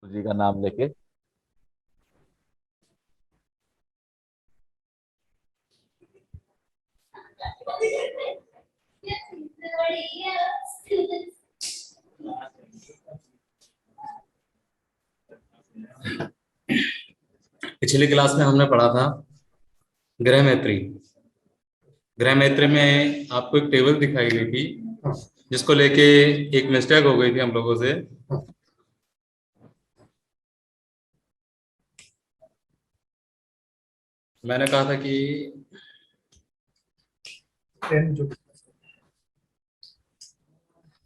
जी का नाम लेके। पिछली क्लास में हमने पढ़ा था गृह मैत्री। गृह मैत्री में आपको एक टेबल दिखाई गई थी हाँ। जिसको लेके एक मिस्टेक हो गई थी हम लोगों से। हाँ। मैंने कहा था कि टेन जो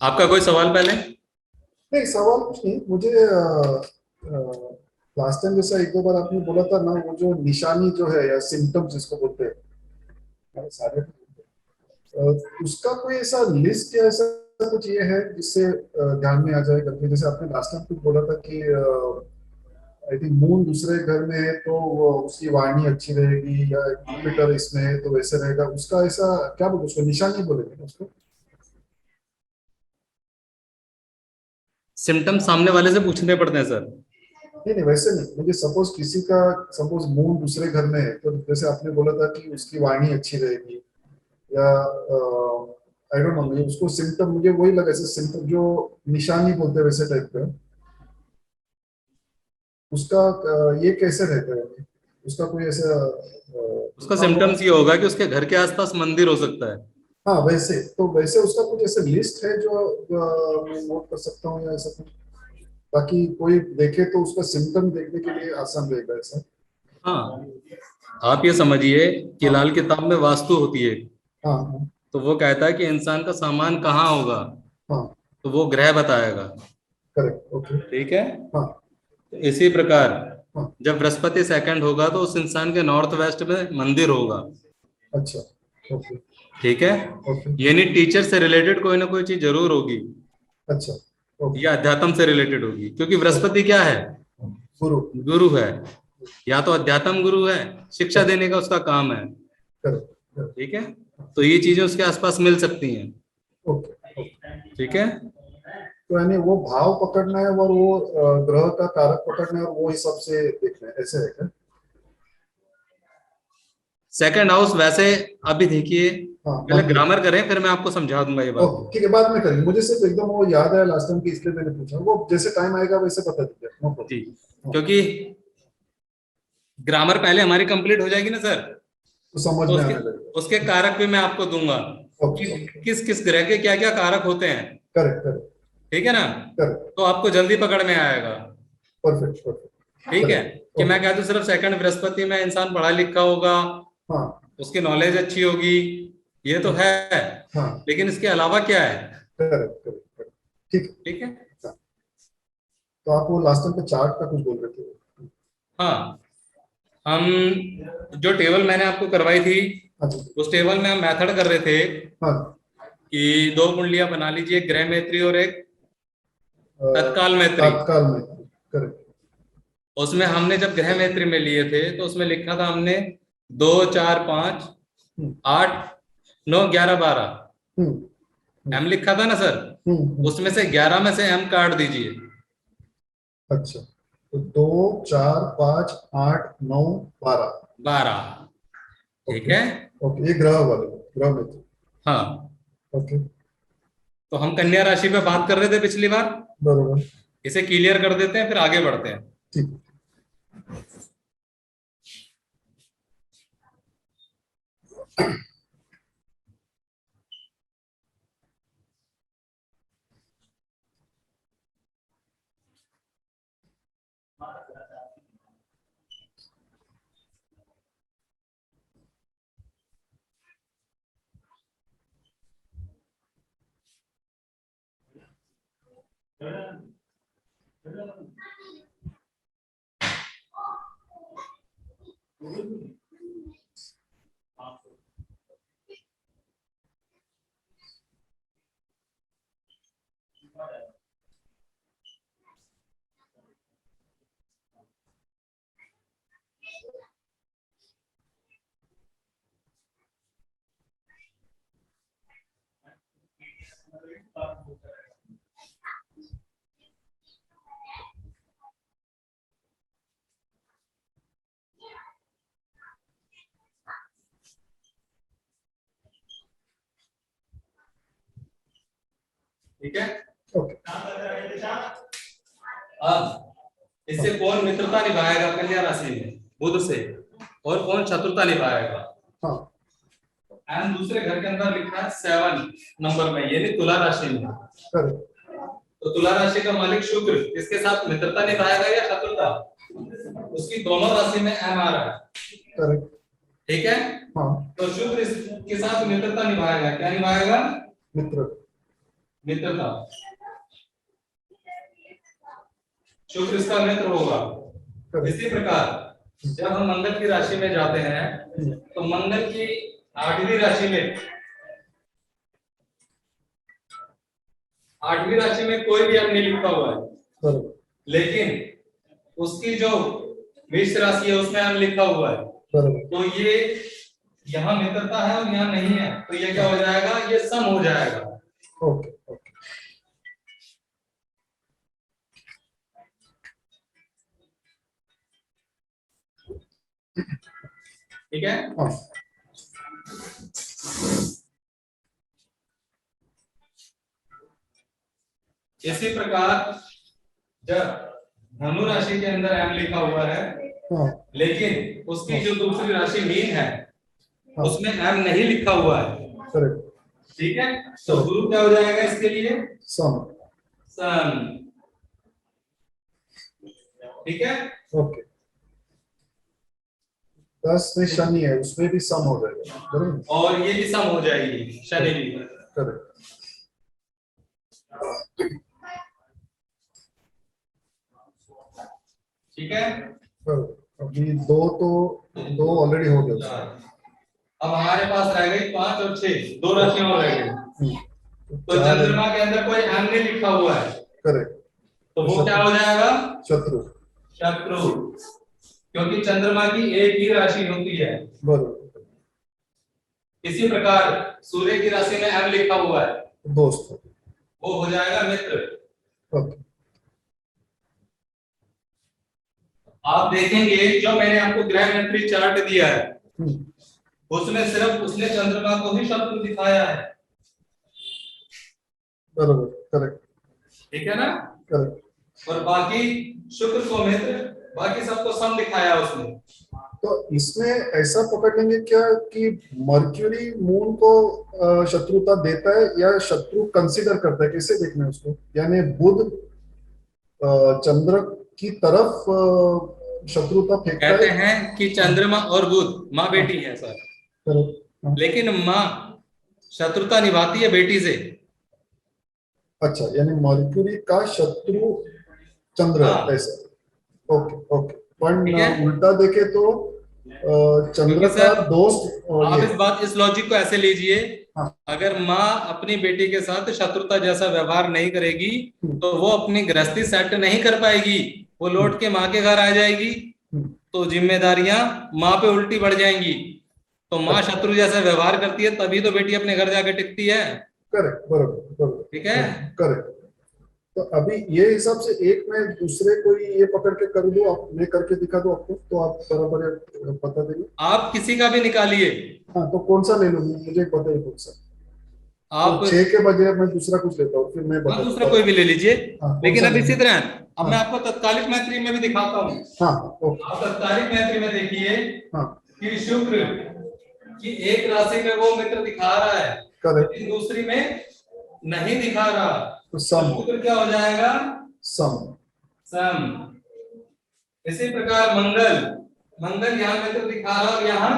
आपका कोई सवाल पहले। नहीं, सवाल कुछ नहीं मुझे। लास्ट टाइम जैसा एक दो बार आपने बोला था ना, वो जो निशानी जो है या सिम्टम्स जिसको बोलते हैं, सारे उसका कोई ऐसा लिस्ट या ऐसा कुछ ये है जिससे ध्यान में आ जाए करके। जैसे आपने लास्ट टाइम कुछ बोला था कि आई थिंक मून दूसरे घर में है तो वो उसकी वाणी अच्छी रहेगी, या जुपिटर इसमें है तो वैसे रहेगा। उसका ऐसा क्या बोलते हैं, उसको निशानी बोलेंगे ना उसको? सिम्टम्स सामने वाले से पूछने पड़ते हैं सर। नहीं नहीं, वैसे नहीं। मुझे सपोज किसी का, सपोज मून दूसरे घर में है तो जैसे आपने बोला था कि उसकी वाणी अच्छी रहेगी, या आई डोंट नो, मुझे उसको सिम्टम, मुझे वही लगा ऐसे सिम्टम जो निशानी बोलते हैं वैसे टाइप का। उसका ये कैसे रहता है? उसका कोई ऐसा उसका सिम्टम्स ये होगा कि उसके घर के आसपास मंदिर हो सकता है। हाँ वैसे तो, वैसे उसका कुछ ऐसे लिस्ट है जो मैं नोट कर सकता हूँ या ऐसा कुछ, ताकि कोई देखे तो उसका सिम्टम देखने के लिए आसान रहेगा ऐसा। हाँ, आप ये समझिए कि हाँ। लाल किताब में वास्तु होती है। हाँ। हाँ। तो वो कहता है कि इंसान का सामान कहाँ होगा, हाँ। तो वो ग्रह बताएगा। Correct, okay. ठीक है। हाँ। तो इसी प्रकार हाँ। जब बृहस्पति सेकंड होगा तो उस इंसान के नॉर्थ वेस्ट में मंदिर होगा। अच्छा। ओके। ठीक है। ओके। यानी टीचर से रिलेटेड कोई ना कोई चीज जरूर होगी, अच्छा। ओके। या अध्यात्म से रिलेटेड होगी, क्योंकि ओके। बृहस्पति क्या है? गुरु। गुरु है। या तो अध्यात्म गुरु है, शिक्षा ओके। देने का उसका काम है। Correct correct. ठीक है। तो ये चीजें उसके आसपास मिल सकती हैं। Okay okay. ठीक है। तो यानी वो भाव पकड़ना है और वो ग्रह का कारक पकड़ना है और वो हिसाब से देखना है, ऐसे है क्या? सेकंड हाउस वैसे, अभी देखिए, हाँ, पहले मंदिर। ग्रामर करें फिर मैं आपको समझा दूंगा ये बात। ओके ठीक है, बाद में करेंगे। मुझे सिर्फ एकदम वो याद है लास्ट टाइम की, इसलिए मैंने पूछा। वो जैसे टाइम आएगा वैसे बता दीजिए, नो जी, प्रॉब्लम। हाँ। क्योंकि ग्रामर पहले हमारी कंप्लीट हो जाएगी ना सर, तो समझ तो में उसके आने लगेगा। उसके कारक भी मैं आपको दूंगा ओके कि ओके। किस किस ग्रह के क्या क्या कारक होते हैं। Correct correct. ठीक है ना। करेक्ट। तो आपको जल्दी पकड़ में आएगा। Perfect perfect. ठीक है। करेक्ट कि मैं ओके। कह दूं सिर्फ सेकंड बृहस्पति में इंसान पढ़ा लिखा होगा, हाँ। उसकी नॉलेज अच्छी होगी, ये तो हाँ। है, हाँ। लेकिन इसके अलावा क्या है? Correct correct correct. ठीक है। ठीक है। हाँ। तो आप वो लास्ट टाइम पे चार्ट का कुछ बोल रहे थे? हाँ, हम जो टेबल मैंने आपको करवाई थी, हाँ जी। उस टेबल में हम मेथड कर रहे थे हाँ। कि दो कुंडलियां बना लीजिए, गृह मैत्री और एक तत्काल मैत्री। तात्काल में। करेक्ट। उसमें हमने जब गृह मैत्री में लिए थे तो उसमें लिखा था हमने 2 4 5 हम्म। 8 9 11 12 हम्म। हम्म। एम लिखा था ना सर। हम्म। उसमें से 11 में से एम काट दीजिए। अच्छा, तो 2 4 5 8 9 12। 12। ठीक ओके। है। ओके, ये ग्रह वाले, ग्रह में थे। हाँ, ओके। तो हम कन्या राशि पे बात कर रहे थे पिछली बार। बरोबर। इसे क्लियर कर देते हैं फिर आगे बढ़ते हैं। ठीक। ठीक है। ओके। अब इससे कौन मित्रता निभाएगा कन्या राशि में बुध से, और कौन शत्रुता निभाएगा। हाँ एंड दूसरे घर के अंदर लिखा है 7 नंबर में, यानी तुला राशि में। करेक्ट। तो तुला राशि का मालिक शुक्र किसके साथ मित्रता निभाएगा या शत्रुता, उसकी दोनों राशि में एम आ रहा है। करेक्ट। ठीक है। हाँ तो शुक्र इसके साथ मित्रता निभाएगा, क्या निभाएगा, मित्र। मित्रता। शुक्र इसका मित्र होगा। करेक्ट। इसी प्रकार जब हम मंगल की राशि में जाते हैं तो मंगल की 8वीं राशि में, 8वीं राशि में कोई भी अब नहीं लिखा हुआ है, करेक्ट। लेकिन उसकी जो मेष राशि है उसमें हम लिखा हुआ है। करेक्ट। तो ये यहाँ मित्रता है और यहाँ नहीं है, तो ये क्या हो जाएगा, ये सम हो जाएगा। Okay okay. ठीक है। हाँ इसी प्रकार जब धनु राशि के अंदर एम लिखा हुआ है, हाँ लेकिन उसकी जो दूसरी राशि मीन है हाँ। उसमें एम नहीं लिखा हुआ है। करेक्ट। ठीक है। तो गुरु क्या हो जाएगा इसके लिए, सम। सन। ठीक है। ओके। 10 में शनि है, उसमें भी सम हो जाएगा। करेक्ट। और ये भी सम हो जाएगी, शनि भी। करेक्ट। ठीक है। अभी दो ऑलरेडी हो गया। अब हमारे पास रह गई 5 और 6, 2 राशियां और रह गई। तो चंद्रमा के अंदर कोई एम नहीं लिखा हुआ है। करेक्ट। तो वो क्या हो जाएगा, शत्रु। शत्रु, क्योंकि चंद्रमा की एक ही राशि होती है। बरोबर। इसी प्रकार सूर्य की राशि में एम लिखा हुआ है, दोस्त। वो हो जाएगा मित्र। ओके। आप देखेंगे जो मैंने आपको ग्रह एंट्री चार्ट दिया है उसमें सिर्फ उसने चंद्रमा को ही शत्रु दिखाया है। बरोबर। करेक्ट। ठीक है ना। करेक्ट। और बाकी शुक्र को मित्र, बाकी सबको सम दिखाया उसने। तो इसमें ऐसा पकड़ लेंगे क्या कि मर्क्यूरी मून को शत्रुता देता है या शत्रु कंसीडर करता है, कैसे देखना है उसको, यानी बुध चंद्र की तरफ शत्रुता फेंकता है। कहते हैं कि चंद्रमा और बुध माँ बेटी है सर, करेक्ट। लेकिन माँ शत्रुता निभाती है बेटी से। अच्छा, यानी मर्क्यूरी का शत्रु चंद्र है, हाँ। ऐसा। Okay okay. पर ठीक है। उल्टा देखे तो चंद्र क्योंकि का सर दोस्त आप इस लॉजिक को ऐसे लीजिए, हाँ। अगर माँ अपनी बेटी के साथ शत्रुता जैसा व्यवहार नहीं करेगी तो वो अपनी गृहस्थी सेट नहीं कर पाएगी, वो लौट के माँ के घर आ जाएगी, तो जिम्मेदारियां माँ पे उल्टी बढ़ जाएंगी। तो माँ शत्रु जैसा व्यवहार करती है तभी तो बेटी अपने घर जाके टिकती है। करेक्ट। बरोबर बरोबर। ठीक है। करेक्ट। तो अभी ये हिसाब से एक मैं दूसरे को ये पकड़ के कर दूं, आप मैं करके दिखा दूं आपको, तो आप बराबर बता देंगे। आप किसी का भी निकालिए। हाँ, तो कौन सा ले लूं, मुझे बताइए कौन सा। आप तो 6 के बजाय मैं दूसरा कुछ लेता हूँ, फिर मैं बता दूसरा कोई भी ले लीजिए। हाँ, लेकिन अब इसी तरह अब हाँ। मैं आपको तत्कालिक मैत्री में भी दिखाता हूँ। हाँ ओके। आप तत्कालिक मैत्री में देखिए हाँ कि शुक्र की एक राशि में वो मित्र दिखा रहा है, करेक्ट। लेकिन दूसरी में नहीं दिखा रहा, तो तो सम शुक्र क्या हो जाएगा, सम। सम। इसी प्रकार मंगल यहाँ मित्र दिखा रहा है और यहाँ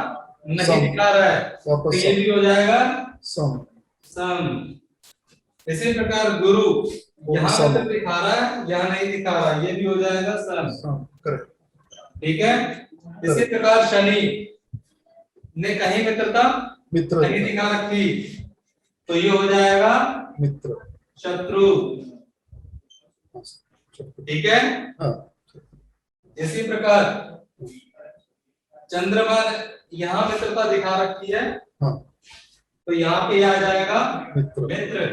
नहीं दिखा रहा है, तो ये भी हो जाएगा सम। सम। इसी प्रकार गुरु यहाँ मित्र दिखा रहा है, यहाँ नहीं दिखा रहा, ये भी हो जाएगा सम। करेक्ट। ठीक है। इसी प्रकार शनि ने कहीं मित्रता मित्र नहीं दिखा रखी, तो ये हो जाएगा मित्र शत्रु। ठीक है। हाँ। इसी प्रकार चंद्रमा यहाँ मित्रता दिखा रखी है, हाँ। तो यहाँ पे आ जाएगा मित्र।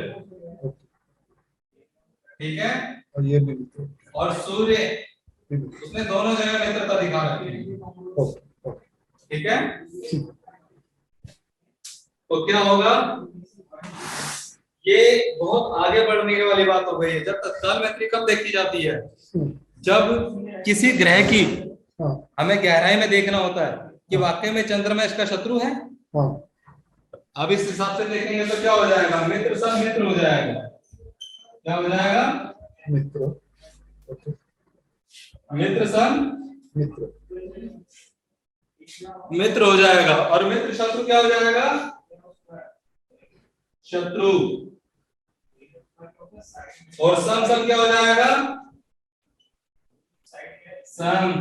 ठीक है। और ये भी मित्र। और सूर्य उसने दोनों जगह मित्रता दिखा रखी है। ठीक है। तो क्या होगा, ये बहुत आगे बढ़ने वाली बात हो गई है। जब तत्काल मैत्री कब देखी जाती है, जब किसी ग्रह की हाँ हमें गहराई में देखना होता है कि वाकई में चंद्रमा इसका शत्रु है। हाँ अब इस हिसाब से देखेंगे तो क्या हो जाएगा, मित्र सन मित्र हो जाएगा। क्या हो जाएगा, मित्र। ओके, मित्र सन मित्र। मित्र हो जाएगा। और मित्र शत्रु क्या हो जाएगा, शत्रु। और सम सम क्या हो जाएगा, सम,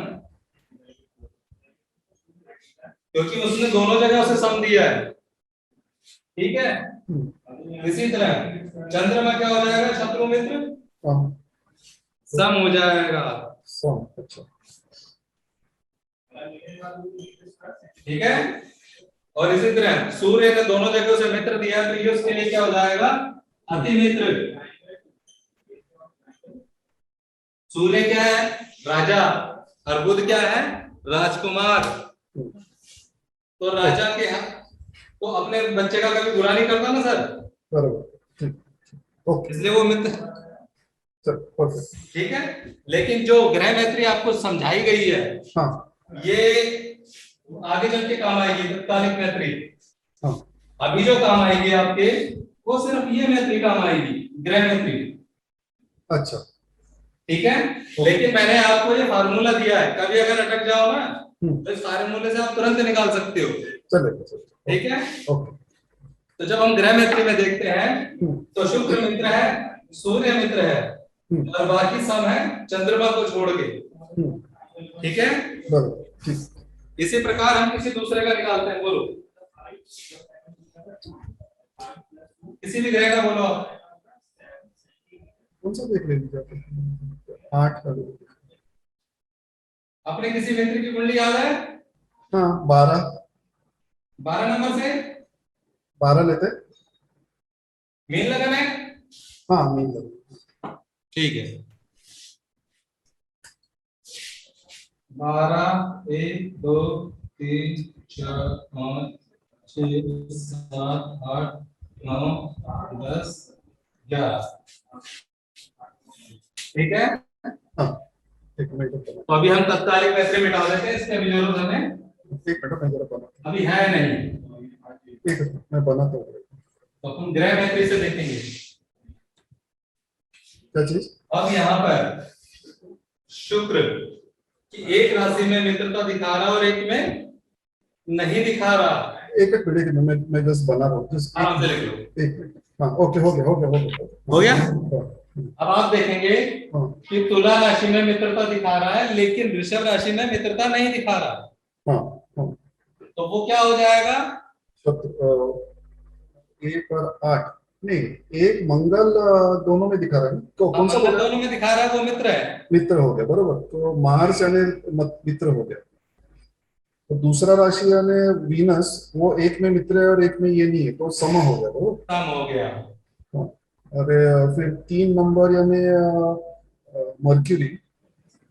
क्योंकि उसने दोनों जगह उसे सम दिया है। ठीक है। इसी तरह चंद्रमा क्या हो जाएगा, शत्रु मित्र हाँ सम हो जाएगा। सम। अच्छा, ठीक है। और इसी तरह सूर्य ने दोनों जगह से मित्र दिया, तो ये उसके लिए क्या हो जाएगा, अति मित्र। सूर्य क्या है, राजा, और बुध क्या है, राजकुमार। तो राजा के तो अपने बच्चे का कभी बुरा नहीं करता ना सर, बराबर। ओके, इसलिए वो मित्र। चल परफेक्ट। ठीक है। लेकिन जो ग्रह मैत्री आपको समझाई गई है, हाँ ये आगे चल के काम आएगी, तत्कालिक मैत्री। हाँ अभी जो काम आएगी आपके, वो सिर्फ ये मैत्री काम आएगी, ग्रह मैत्री। अच्छा, ठीक है। लेकिन मैंने आपको ये फार्मूला दिया है, कभी अगर अटक जाओ ना तो इस फार्मूले से आप तुरंत निकाल सकते हो। चलेगा चलेगा। ठीक है। ओके। तो जब हम ग्रह मैत्री में देखते हैं तो शुक्र मित्र है, सूर्य मित्र है, और बाकी सब है चंद्रमा को छोड़ के। ठीक है। बराबर, ठीक। इसी प्रकार हम किसी दूसरे का निकालते हैं, बोलो किसी भी ग्रह का बोलो आप। कौन सा देख लीजिए आप? 8 का देख लीजिए। अपने किसी मित्र की कुंडली याद है, हाँ 12। 12 नंबर से 12 लेते। मीन लगन है। हाँ मीन लगे। ठीक है। 12, 1, 2, 3, 4, 5, 6, 7, 8, 9, 10, 11। ठीक है। हाँ एक मिनट तो अभी हम तत्कालिक मैत्री मिटा देते हैं, इसके अभी जरूरत हमें एक मिनट मैं जरा बना। अभी है नहीं। एक मिनट मैं बनाता हूँ। तो हम ग्रह मैत्री से देखेंगे। क्या चीज? अब यहाँ पर शुक्र कि एक राशि में मित्रता दिखा रहा और एक में नहीं दिखा रहा। एक मिनट मैं जस्ट बना रहा हूँ, जस्ट आराम से लिख लो। एक मिनट। हाँ ओके, हो गया हो गया हो गया हो गया। हाँ, अब आप देखेंगे हाँ कि तुला राशि में मित्रता दिखा रहा है, लेकिन वृषभ राशि में मित्रता नहीं दिखा रहा। हाँ हाँ। तो वो क्या हो जाएगा, 1 और 8 नहीं, एक मंगल दोनों में दिखा रहा है। तो कौन सा बोला? दोनों में दिखा रहा है, वो मित्र है। मित्र हो गया, बरोबर। तो मार्च यानी मित्र हो गया। तो दूसरा राशि यानी वीनस, वो एक में मित्र है और एक में ये नहीं है, तो सम हो गया, बरोबर। सम हो गया। हाँ। अरे फिर 3 नंबर यानी मर्क्यूरी,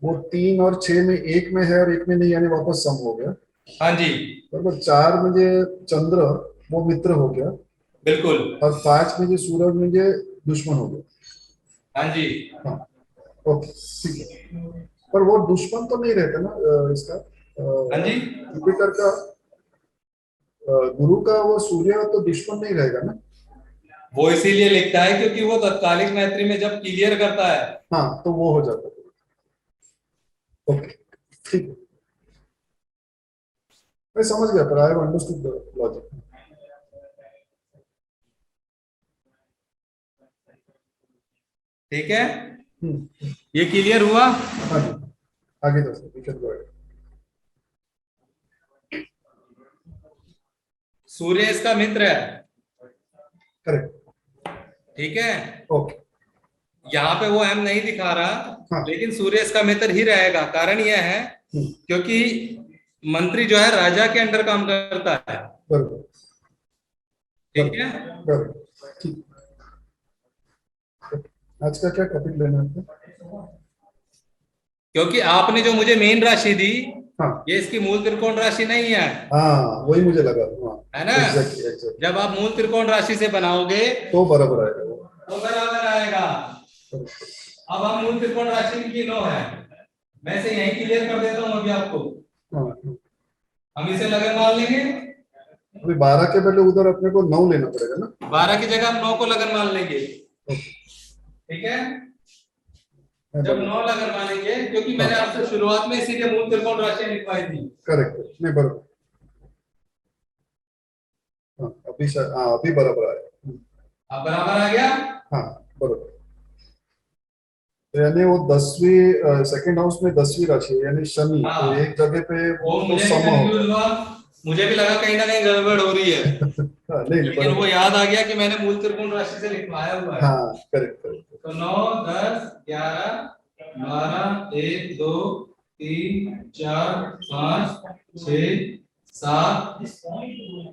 वो 3 और 6 में एक में है और एक में नहीं, यानी वापस सम हो गया। हाँ जी बराबर। 4 में जो चंद्र, वो मित्र हो गया। बिल्कुल। और 5 में जो सूरज में जो दुश्मन हो गया। हाँ जी। हाँ ओके ठीक है। पर वो दुश्मन तो नहीं रहता ना इसका हाँ जी। जुपिटर का, गुरु का वो सूर्य तो दुश्मन नहीं रहेगा ना। वो इसीलिए लिखता है क्योंकि वो तत्कालिक मैत्री में जब क्लियर करता है, हाँ तो वो हो जाता है। ओके ठीक है, मैं समझ गया, पर I have understood the logic. ठीक है। ये क्लियर हुआ। हाँ जी, आगे दोस्तों वी कैन गो अहेड। सूर्य इसका मित्र है। करेक्ट। ठीक है। ओके। यहाँ पे वो एम नहीं दिखा रहा, हाँ। लेकिन सूर्य इसका मित्र ही रहेगा। कारण यह है क्योंकि मंत्री जो है राजा के अंडर काम करता है। बराबर। ठीक है। बराबर ठीक। आज का क्या टॉपिक लेना है आपको? क्योंकि आपने जो मुझे मेन राशि दी, हाँ ये इसकी मूल त्रिकोण राशि नहीं है। हाँ वही मुझे लगा। हाँ है ना। Exactly exactly. जब आप मूल त्रिकोण राशि से बनाओगे तो बराबर आएगा वो। तो बराबर आएगा। अब हम मूल त्रिकोण राशि की 9 है, मैं से यही क्लियर कर देता हूं अभी आपको। हम इसे लगन मान लेंगे। अभी 12 के पहले उधर अपने को 9 लेना पड़ेगा ना। 12 की जगह हम 9 को लगन मान लेंगे। ठीक है, जब 9 लगन मानेंगे, क्योंकि मैंने आपसे शुरुआत में इसीलिए मूल त्रिकोण राशियां लिखवाई थी। करेक्ट, नहीं बराबर। हाँ, अभी बराबर आया। अब बराबर आ गया। हाँ बराबर। तो यानी वो 10वीं सेकंड हाउस में 10वीं राशि है, यानी शनि। हाँ। तो एक जगह पे वो वो तो मुझे भी सम हो कंफ्यूज हुआ, मुझे भी लगा कहीं ना कहीं गड़बड़ हो रही है। हाँ, नहीं नहीं लेकिन वो बराबर। याद आ गया कि मैंने मूल त्रिकोण राशि से लिखवाया हुआ है। हाँ करेक्ट करेक्ट। तो 9 10 11 12 1 2 3 4 5 6 7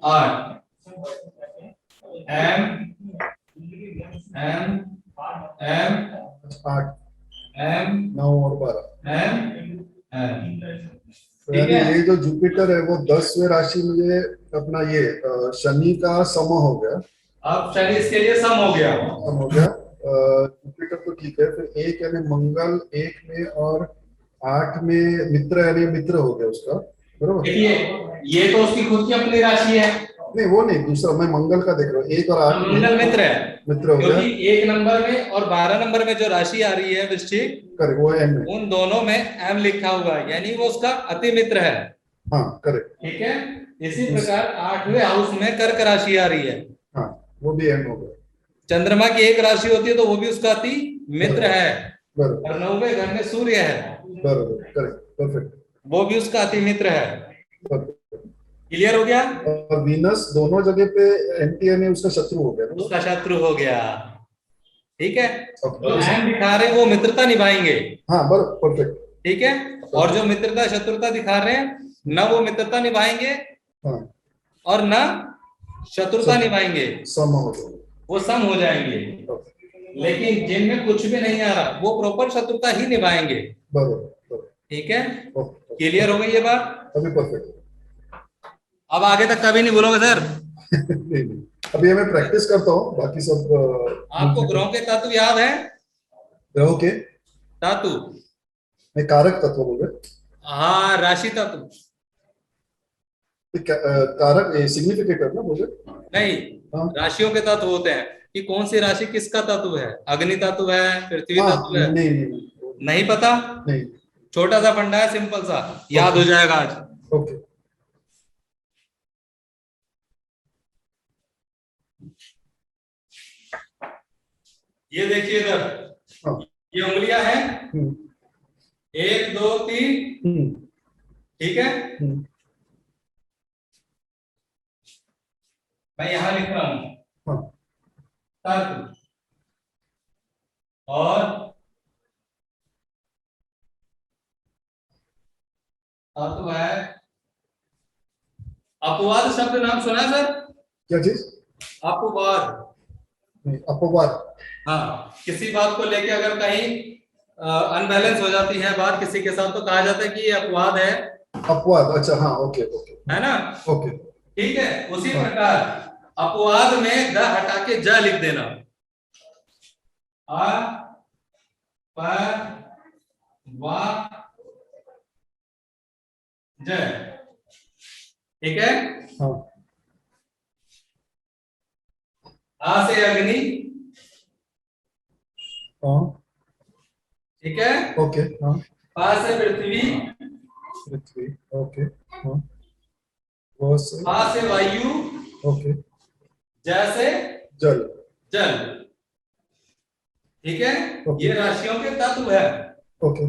8 एम एम एम 8 एम 9 और 12। M M. तो ठीक यानी है, ये जो जुपिटर है वो 10वें राशि में ये अपना ये शनि का सम हो गया। अब चलिए इसके लिए सम हो गया। सम हो गया। जुपिटर तो ठीक है, फिर एक यानी मंगल एक में और 8 में मित्र, यानी मित्र हो गया उसका, बरोबर। देखिए, ये तो उसकी खुद की अपनी राशि है। नहीं वो नहीं, दूसरा मैं मंगल का देख रहा हूँ, 1 और 8 में मंगल मित्र है, मित्र हो गया। क्योंकि 1 नंबर में और 12 नंबर में जो राशि आ रही है वृश्चिक, करेक्ट, वो एम है। उन दोनों में एम लिखा हुआ है, यानी वो उसका अति मित्र है। हाँ करेक्ट। ठीक है, इसी प्रकार 8वें हाउस में कर्क राशि आ रही है। हाँ वो भी एम हो गया। चंद्रमा की एक राशि होती है तो वो भी उसका अति मित्र है। बराबर और 9वें घर में सूर्य है, बराबर, करेक्ट, परफेक्ट। वो भी उसका अति मित्र है। परफेक्ट। क्लियर हो गया। और वीनस दोनों जगह पे एंटी, यानी उसका शत्रु हो गया ना। उसका शत्रु हो गया। ठीक है, जो अभी एम दिखा रहे हैं वो मित्रता निभाएंगे। हाँ बराबर, परफेक्ट। ठीक है, और जो मित्रता शत्रुता दिखा रहे हैं, न वो मित्रता निभाएंगे हाँ और न शत्रुता निभाएंगे, सम हो गया। वो सम हो जाएंगे। लेकिन जिनमें कुछ भी नहीं आ रहा वो प्रॉपर शत्रुता ही निभाएंगे। बराबर। ठीक है, क्लियर हो गई ये बात। अभी परफेक्ट। अब आगे तक कभी नहीं बोलोगे सर। नहीं नहीं, अभी मैं प्रैक्टिस करता हूँ, बाकी सब आपको ग्रहों के तत्व याद है? ग्रहों के धातु, मैं कारक तत्व बोल रहे। हाँ, राशि तत्व कारक सिग्निफिकेटर ना बोले। नहीं, हाँ राशियों के तत्व होते हैं कि कौन सी राशि किसका तत्व है। अग्नि तत्व है, पृथ्वी हाँ, तत्व है। नहीं नहीं नहीं पता? नहीं। छोटा सा फंडा है, सिंपल सा, याद हो जाएगा आज। ओके। ये देखिए इधर, हाँ। ये उंगलियां हैं, हम्म 1 2 3। हम्म ठीक है, हम्म, मैं यहां लिख रहा हूं हाँ तत्व, और तत्व है अपवाद। शब्द नाम सुना है सर? क्या चीज? अपवाद, नहीं, अपवाद। हाँ, किसी बात को लेके अगर कहीं अनबैलेंस हो जाती है बात किसी के साथ, तो कहा जाता है कि ये अपवाद है। अपवाद, अच्छा हाँ, ओके ओके। है ना? ओके। ठीक है, उसी प्रकार अपवाद में द हटा के ज लिख देना। अ प वा ज। ठीक है, हाँ आ से अग्नि। हाँ ठीक है, ओके। हाँ पा से पृथ्वी। पृथ्वी, ओके। हाँ वो से, आ से वायु। ओके। ज से जल। जल। ठीक है, ओके ये राशियों के तत्व है। ओके।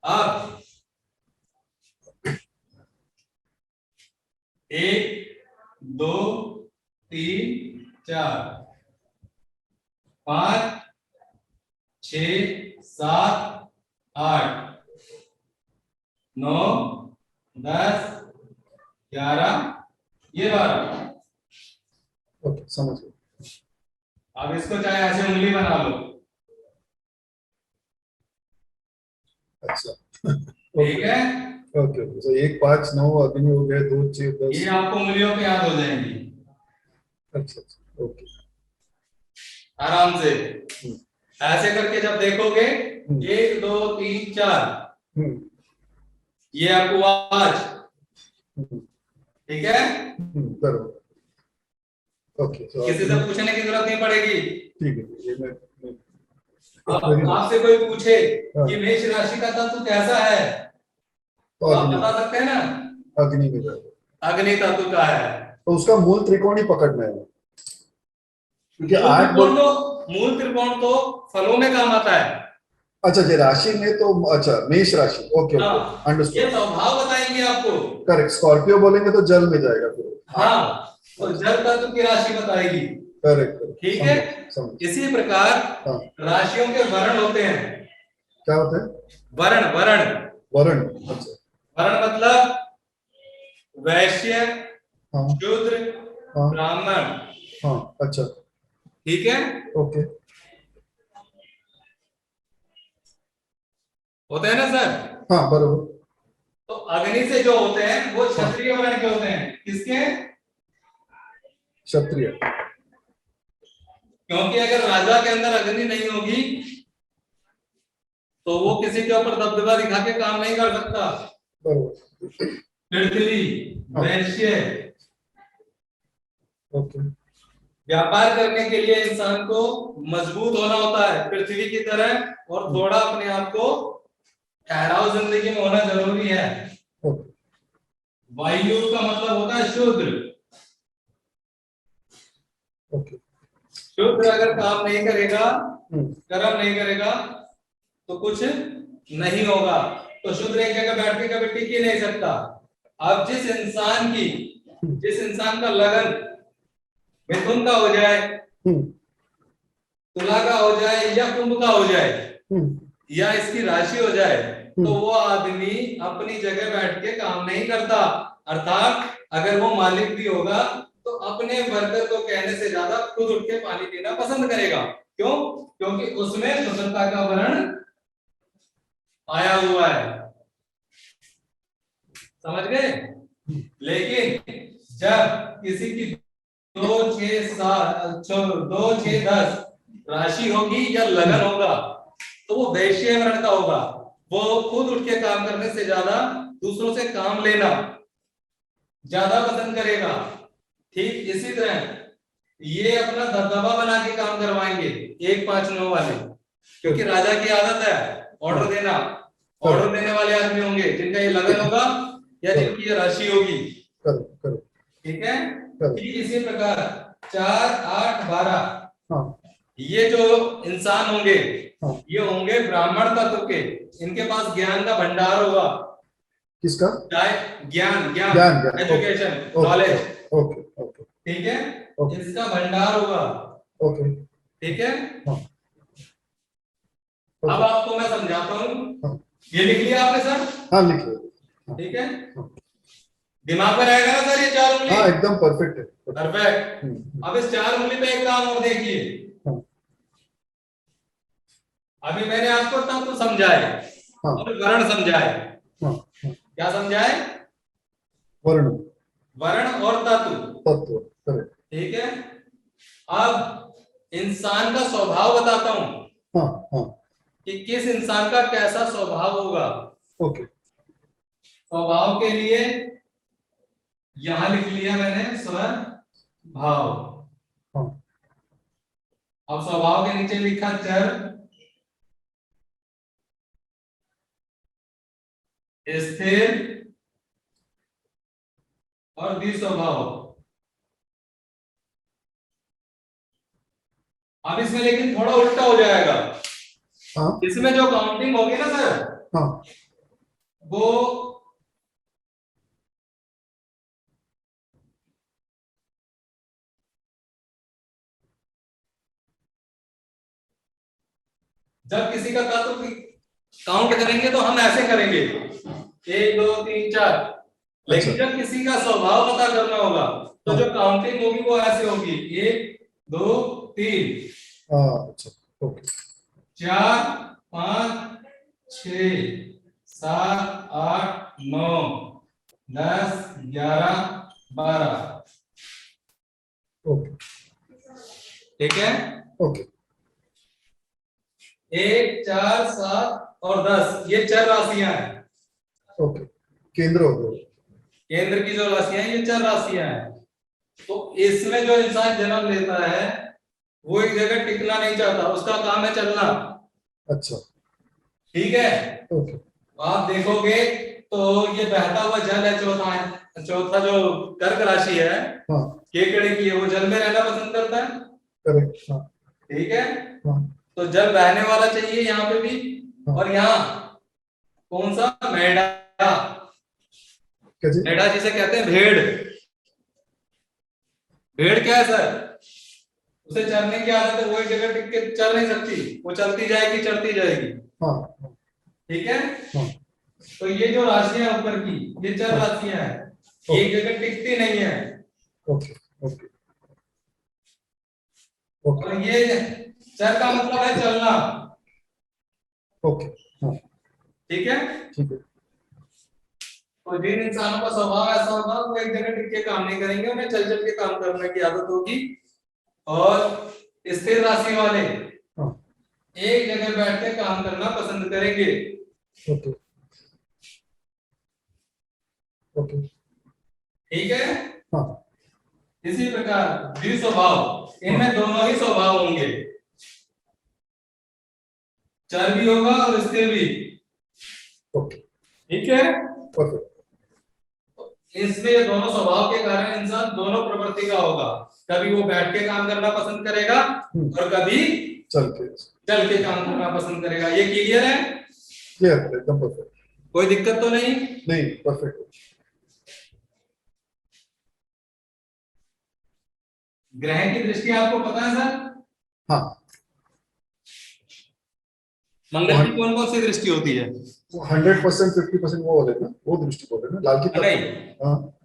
अब 1 2 3 4 5 6 7 8 9 10 11 ये 12। ओके समझ गया। अब इसको चाहे ऐसे उंगली बना लो। अच्छा ठीक है, ओके ओके। तो 1 5 9 अग्नि हो गए, 2 6 ये 10। आपको उंगलियों पे याद हो जाएंगी। अच्छा अच्छा, ओके। आराम से ऐसे करके जब देखोगे 1 2 3 4 ये आपको आज ठीक है। बरोबर। ओके, किसी से पूछने की जरूरत नहीं पड़ेगी। ठीक है, ये मैं अब आपसे कोई पूछे हाँ। कि मेष राशि का तत्व कैसा है तो तो आप अग्नि, बता सकते हैं ना, अग्नि में जाएगा। अग्नि तत्व का है। तो उसका मूल त्रिकोण ही पकड़ना है, क्योंकि आठ बोल। मूल त्रिकोण तो फलों में काम आता है। अच्छा, ये राशि में तो अच्छा मेष राशि, ओके ओके, हाँ, अंडरस्टूड। ये स्वभाव बताएंगे आपको। करेक्ट, स्कॉर्पियो बोलेंगे तो जल में जाएगा फिर। हाँ, तो जल तत्व की राशि बताएगी। करेक्ट, ठीक है। इसी प्रकार हाँ। राशियों के वर्ण होते हैं। क्या होते हैं? वर्ण वर्ण वर्ण, अच्छा। वर्ण मतलब वैश्य, हाँ शूद्र, हाँ ब्राह्मण। हाँ, अच्छा, ठीक है, ओके। होते हैं ना सर। हाँ बरोबर। तो अग्नि से जो होते हैं वो क्षत्रिय वर्ण के होते हैं। किसके? क्षत्रिय। क्योंकि अगर राजा के अंदर अग्नि नहीं होगी तो वो किसी के ऊपर दबदबा दिखा के काम नहीं कर सकता। बरोबर। पृथ्वी, वैश्य। ओके। व्यापार करने के लिए इंसान को मजबूत होना होता है पृथ्वी की तरह, और थोड़ा अपने आप को ठहराव जिंदगी में होना जरूरी है। ओके। वायु का मतलब होता है शूद्र। ओके। शूद्र अगर काम नहीं करेगा, कर्म नहीं करेगा तो कुछ नहीं होगा। तो शूद्र एक जगह बैठ के कभी टिक ही नहीं सकता। अब जिस इंसान का लगन मिथुन का हो जाए, तुला का हो जाए या कुंभ का हो जाए, या इसकी राशि हो जाए, तो वो आदमी अपनी जगह बैठ के काम नहीं करता। अर्थात अगर वो मालिक भी होगा तो अपने वर्कर को कहने से ज्यादा खुद उठ के पानी पीना पसंद करेगा। क्यों? क्योंकि उसमें स्वतंत्रता का वर्ण आया हुआ है। समझ गए? लेकिन जब किसी की 2 6 7 2 6 10 राशि होगी या लगन होगा तो वो वैश्य वर्ण का होगा। वो खुद उठ के काम करने से ज्यादा दूसरों से काम लेना ज्यादा पसंद करेगा। ठीक इसी तरह ये अपना दबदबा बना के काम करवाएंगे 1 5 9 वाले, क्योंकि राजा की आदत है ऑर्डर देना। ऑर्डर देने वाले आदमी होंगे जिनका ये लगन होगा या जिनकी ये राशि होगी। ठीक है। ठीक इसी प्रकार 4 8 12 ये जो इंसान होंगे ये होंगे ब्राह्मण तत्व के। इनके पास ज्ञान का भंडार होगा। किसका? ज्ञान ज्ञान ज्ञान, एजुकेशन, नॉलेज। ओके ओके, ठीक है, इसका भंडार होगा। ओके, ठीक है। अब आपको मैं समझाता हूँ। ये लिख लिया आपने सर? हाँ लिख लिया। ठीक है, दिमाग में रहेगा ना सर ये 4 उंगली? हाँ एकदम परफेक्ट है। परफेक्ट। अब इस 4 उंगली पे एक काम और देखिए। अभी मैंने आपको तत्व समझाए और वर्ण समझाए। क्या समझाए? वर्ण, वर्ण और तत्व। ठीक है। अब इंसान का स्वभाव बताता हूं कि किस इंसान का कैसा स्वभाव होगा। ओके। स्वभाव के लिए यहां लिख लिया मैंने स्वभाव। अब स्वभाव के नीचे लिखा चर, स्थिर और द्विस्वभाव। अब इसमें लेकिन थोड़ा उल्टा हो जाएगा। इसमें जो काउंटिंग होगी ना सर, वो जब किसी का तत्व काउंट करेंगे तो हम ऐसे करेंगे 1 2 3 4। लेकिन जब किसी का स्वभाव पता करना होगा तो जो काउंटिंग होगी वो ऐसे होगी 1 2 3। अच्छा, ओके। 4 5 6 7 8 9 10 11 12। ओके, ठीक है। ओके। 1, 4, 7 और 10 ये 4 राशियां हैं। ओके, केंद्र हो गए। केंद्र की जो राशियां हैं ये 4 राशियां हैं। तो इसमें जो इंसान जन्म लेता है वो एक जगह टिकना नहीं चाहता, उसका काम है चलना। अच्छा। ठीक है। ओके। आप देखोगे तो ये बहता हुआ जल है, चौथा है, चौथा जो कर्क राशि है हाँ। केकड़े की है, वो जल में रहना पसंद करता है। करेक्ट। हाँ। ठीक है। हाँ। तो जल बहने वाला चाहिए यहाँ पे भी। हाँ। और यहाँ कौन सा, मेढा। क्या जी? मेढा जिसे कहते हैं भेड़। भेड़ क्या है सर, उसे चरने की आदत है, वो एक जगह टिक के चल नहीं सकती, वो चलती जाएगी चलती जाएगी। हाँ। ठीक है। हाँ। तो ये जो राशियां ऊपर की ये 4 हाँ। राशियां हैं, एक जगह टिकती नहीं है। ओके। ओके। ओके। और ये चर का मतलब है चलना। ओके। हाँ। ठीक है। ठीक है। तो जिन इंसानों का स्वभाव ऐसा होगा वो एक जगह टिक के काम नहीं करेंगे, उन्हें चल चल के काम करने की आदत होगी। और स्थिर राशि वाले हाँ। एक जगह बैठ के काम करना पसंद करेंगे। ओके। ओके। ठीक है। हाँ। इसी प्रकार द्विस्वभाव, इनमें दोनों ही स्वभाव होंगे, चर भी होगा और स्थिर भी। ओके। ठीक है। परफेक्ट। इसमें ये दोनों स्वभाव के कारण इंसान दोनों प्रवृत्ति का होगा, कभी वो बैठ के काम करना पसंद करेगा और कभी चल के। चल के काम करना पसंद करेगा। ये क्लियर है? क्लियर, एकदम परफेक्ट। कोई दिक्कत तो नहीं? नहीं, परफेक्ट। ग्रह की दृष्टि आपको पता है सर? हाँ। मंगल की कौन कौन सी दृष्टि होती है? 100%, 50% वो बोले ना, वो दृष्टि बोले ना, लाल की तरफ। नहीं, हाँ।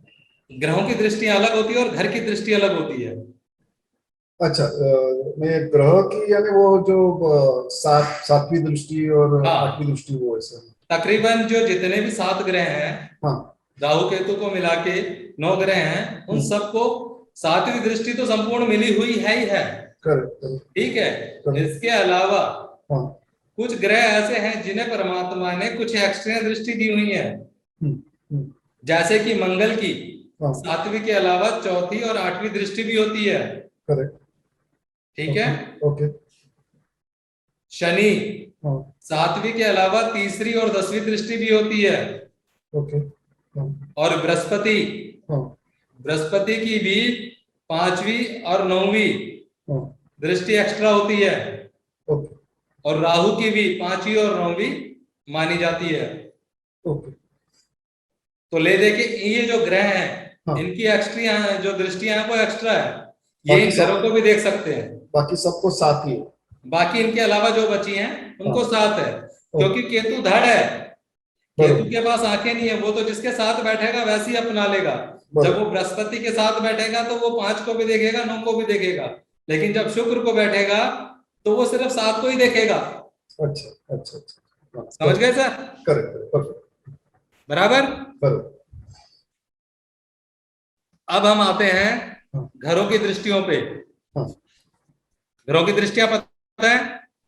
ग्रहों की दृष्टि अलग होती है और घर की दृष्टि अलग होती है। अच्छा, मैं ग्रह की यानी वो जो सातवीं दृष्टि और हाँ, आठवीं दृष्टि, वो ऐसा। तकरीबन जो जितने भी 7 ग्रह हैं, हाँ। राहु केतु को मिला के 9 ग्रह हैं, उन सबको 7वीं दृष्टि तो संपूर्ण मिली हुई है ही है। करेक्ट। ठीक है। करेक्ट। इसके अलावा हाँ। कुछ ग्रह ऐसे हैं जिन्हें परमात्मा ने कुछ एक्स्ट्रा दृष्टि दी हुई है। हम्म, हम्म, जैसे कि मंगल की हाँ। 7वीं के अलावा चौथी और 8वीं दृष्टि भी होती है। करेक्ट। ठीक है। ओके। शनि हाँ। 7वीं के अलावा तीसरी और 10वीं दृष्टि भी होती है। ओके। हाँ। और बृहस्पति, हाँ। बृहस्पति की भी 5वीं और 9वीं हाँ। दृष्टि एक्स्ट्रा होती है। ओके। और राहु की भी 5वीं और 9वीं मानी जाती है। ओके। तो ले दे के ये जो ग्रह हैं हाँ। इनकी एक्स्ट्रा जो दृष्टियां हैं वो एक्स्ट्रा है, ये बाकी इन सब, घरों को भी देख सकते हैं। बाकी सबको साथ ही है। बाकी इनके अलावा जो बची हैं उनको हाँ। साथ है, क्योंकि ओके। केतु धड़ है। केतु बरोबर। के पास आंखें नहीं है, वो तो जिसके साथ बैठेगा वैसे ही अपना लेगा। जब वो बरोबर। बृहस्पति के साथ बैठेगा तो वो 5 को भी देखेगा, 9 को भी देखेगा। लेकिन जब शुक्र को बैठेगा तो वो सिर्फ 7 को ही देखेगा। अच्छा, अच्छा, अच्छा। हाँ, समझ गए सर? Correct, perfect. बराबर। बरोबर। अब हम आते हैं हाँ। घरों की दृष्टियों पे। हाँ। घरों की दृष्टियां पता है?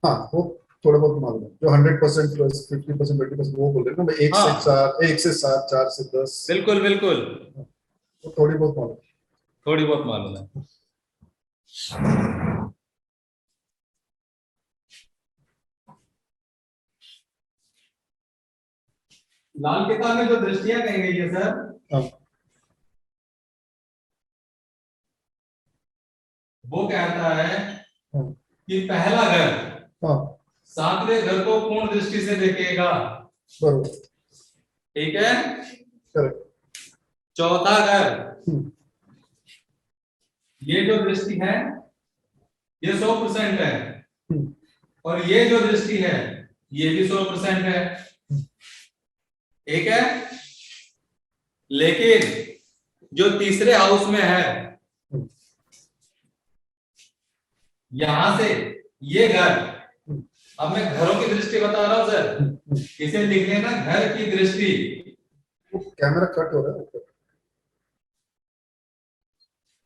हाँ, वो थोड़े बहुत मालूम है, जो 100% प्लस 50%, 20% वो बोल रहे हैं ना, मैं एक से हाँ, 4, 1 से 7, 4 से 10। बिल्कुल बिल्कुल, वो थोड़ी बहुत मालूम थोड़ी बहुत मालूम है। लाल किताब में जो दृष्टियां कही गई है सर, है। हाँ। वो कहता है हाँ। कि पहला घर हाँ। 7वें घर को पूर्ण दृष्टि से देखेगा। बरोबर। ठीक है। करेक्ट। चौथा घर, हम्म, ये जो दृष्टि है ये 100% है। हम्म, और ये जो दृष्टि है ये भी 100% है। ठीक है। लेकिन जो तीसरे हाउस में है, हम्म, यहां से ये घर, हम्म, अब मैं घरों की दृष्टि बता रहा हूं सर, हम्म। इसे लिख लेना घर की दृष्टि। वो कैमरा कट हो रहा है ऊपर।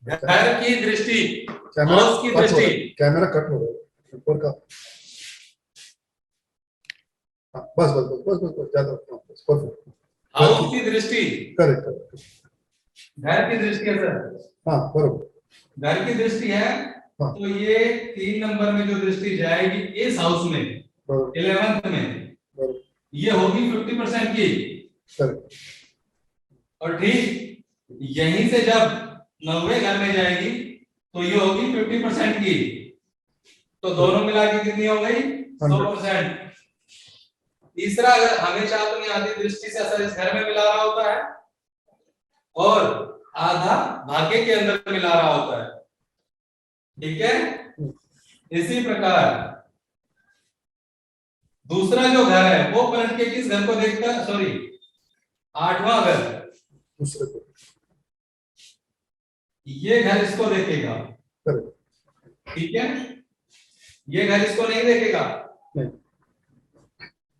घर की दृष्टि, कैमरा हाउस की कट हो दृष्टि। रहा है, कैमरा कट हो रहा है ऊपर का। हाँ, बस बस बस बस बस बस, ज्यादा परफेक्ट। हाउस की दृष्टि, करेक्ट करेक्ट। घर की दृष्टि है सर, हाँ बरोबर। घर की दृष्टि है, हाँ तो ये 3 नंबर में जो दृष्टि जाएगी इस हाउस में, बरोबर 11th में, बरोबर। ये होगी 50% की। करेक्ट। और ठीक यहीं से जब 9वें घर में जाएगी तो ये होगी 50% की, तो दोनों मिला के कितनी हो गई? 100%। तीसरा, अगर हमेशा अपनी आधी दृष्टि से असर इस घर में मिला रहा होता है और आधा भाग्य के अंदर मिला रहा होता है, ठीक है। इसी प्रकार दूसरा जो घर है वो पलट के किस घर को देखता है? सॉरी, 8वां घर, दूसरे को। ये घर इसको देखेगा, करेक्ट। ठीक है। ये घर इसको नहीं देखेगा, नहीं।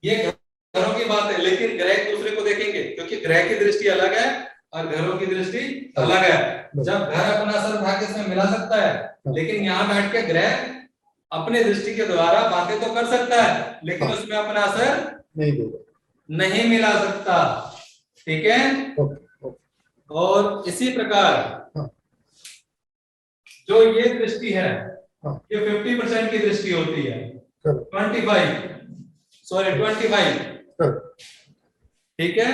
ये घरों की बात है, लेकिन ग्रह एक दूसरे को देखेंगे क्योंकि ग्रह की दृष्टि अलग है और घरों की दृष्टि अलग है। जब घर अपना असर भाग्य से मिला सकता है, लेकिन यहाँ बैठ के ग्रह अपने दृष्टि के द्वारा बातें तो कर सकता है, लेकिन उसमें अपना असर नहीं देगा, नहीं मिला सकता, ठीक है। और इसी प्रकार जो ये दृष्टि है, ये 50% की दृष्टि होती है, 25, ठीक है।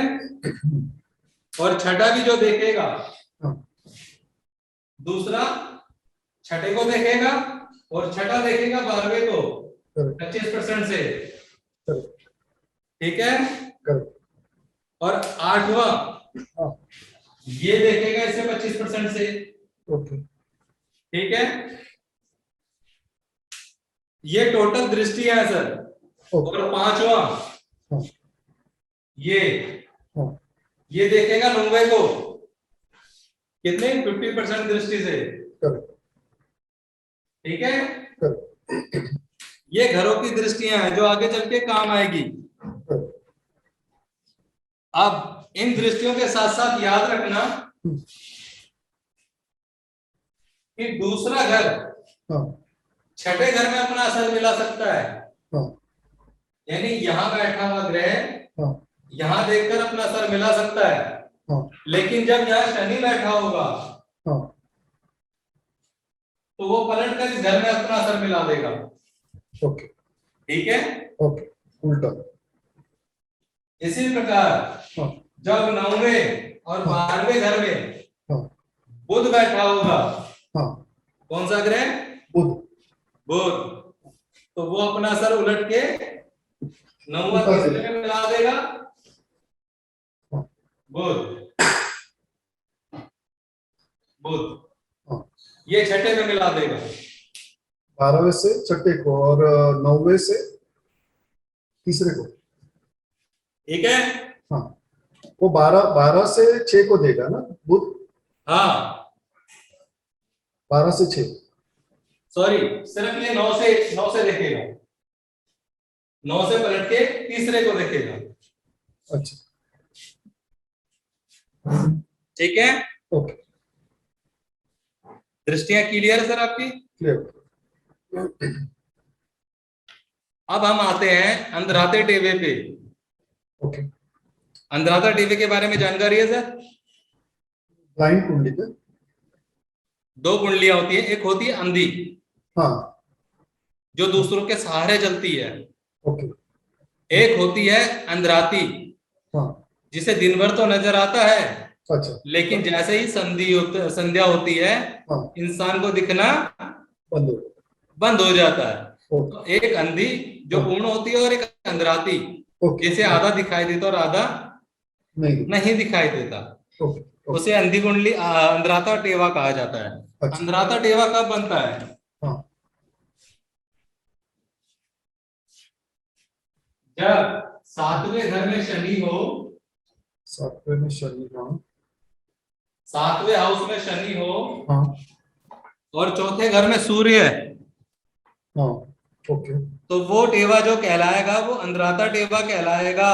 और छठा भी जो देखेगा, दूसरा छठे को देखेगा और छठा देखेगा 12वें को 25% से, ठीक है। और 8वां ये देखेगा इसे 25% से, ठीक है। ये टोटल दृष्टि है सर। और 5वां ये देखेगा 9वें को कितने? 50% दृष्टि से, ठीक है। ये घरों की दृष्टियां हैं जो आगे चल के काम आएगी। अब इन दृष्टियों के साथ साथ याद रखना कि दूसरा घर छठे घर में अपना असर मिला सकता है, यानी यहां बैठा हुआ ग्रह यहां देखकर अपना असर मिला सकता है, लेकिन जब यहाँ शनि बैठा होगा तो वो पलट कर इस घर में अपना असर मिला देगा, ठीक है। उल्टा। इसी प्रकार जब 9वें और 12वें घर में बुध बैठा होगा, कौन सा ग्रह? बुध, तो वो अपना असर उलट के 9वां तीसरे में मिला देगा, बुध ये छठे में मिला देगा, 12वें से छठे को और 9वें से तीसरे को, ठीक है। वो 12 से 6 को देगा ना बुध। हाँ 12 से 6, सॉरी, सिर्फ ये 9 से देखेगा, 9 से पलट के तीसरे को देखेगा, अच्छा ठीक है। ओके, दृष्टियां क्लियर है सर आपकी? क्लियर। अब हम आते हैं अंधराते टेवे पे। ओके, अंधराता टेवे के बारे में जानकारी है सर? ब्लाइंड कुंडली पे 2 कुंडलियां होती है, एक होती है अंधी, जो दूसरों के सहारे चलती है, ओके, एक होती है अंधराती, जिसे दिन भर तो नजर आता है, अच्छा, लेकिन जैसे ही संध्या होती है इंसान को दिखना बंद हो जाता है। तो एक अंधी जो पूर्ण होती है और एक अंधराती जिसे आधा दिखाई देता और आधा नहीं दिखाई देता, उसे अंधी कुंडली अंधराता टेवा कहा जाता है। अच्छा। अंधराता टेवा कब बनता है? जब 7वें घर में शनि हो, 7वें में शनि, 7वें हाउस में शनि हो और चौथे घर में सूर्य है, ओके, तो वो टेवा जो कहलाएगा वो अंधराता टेवा कहलाएगा।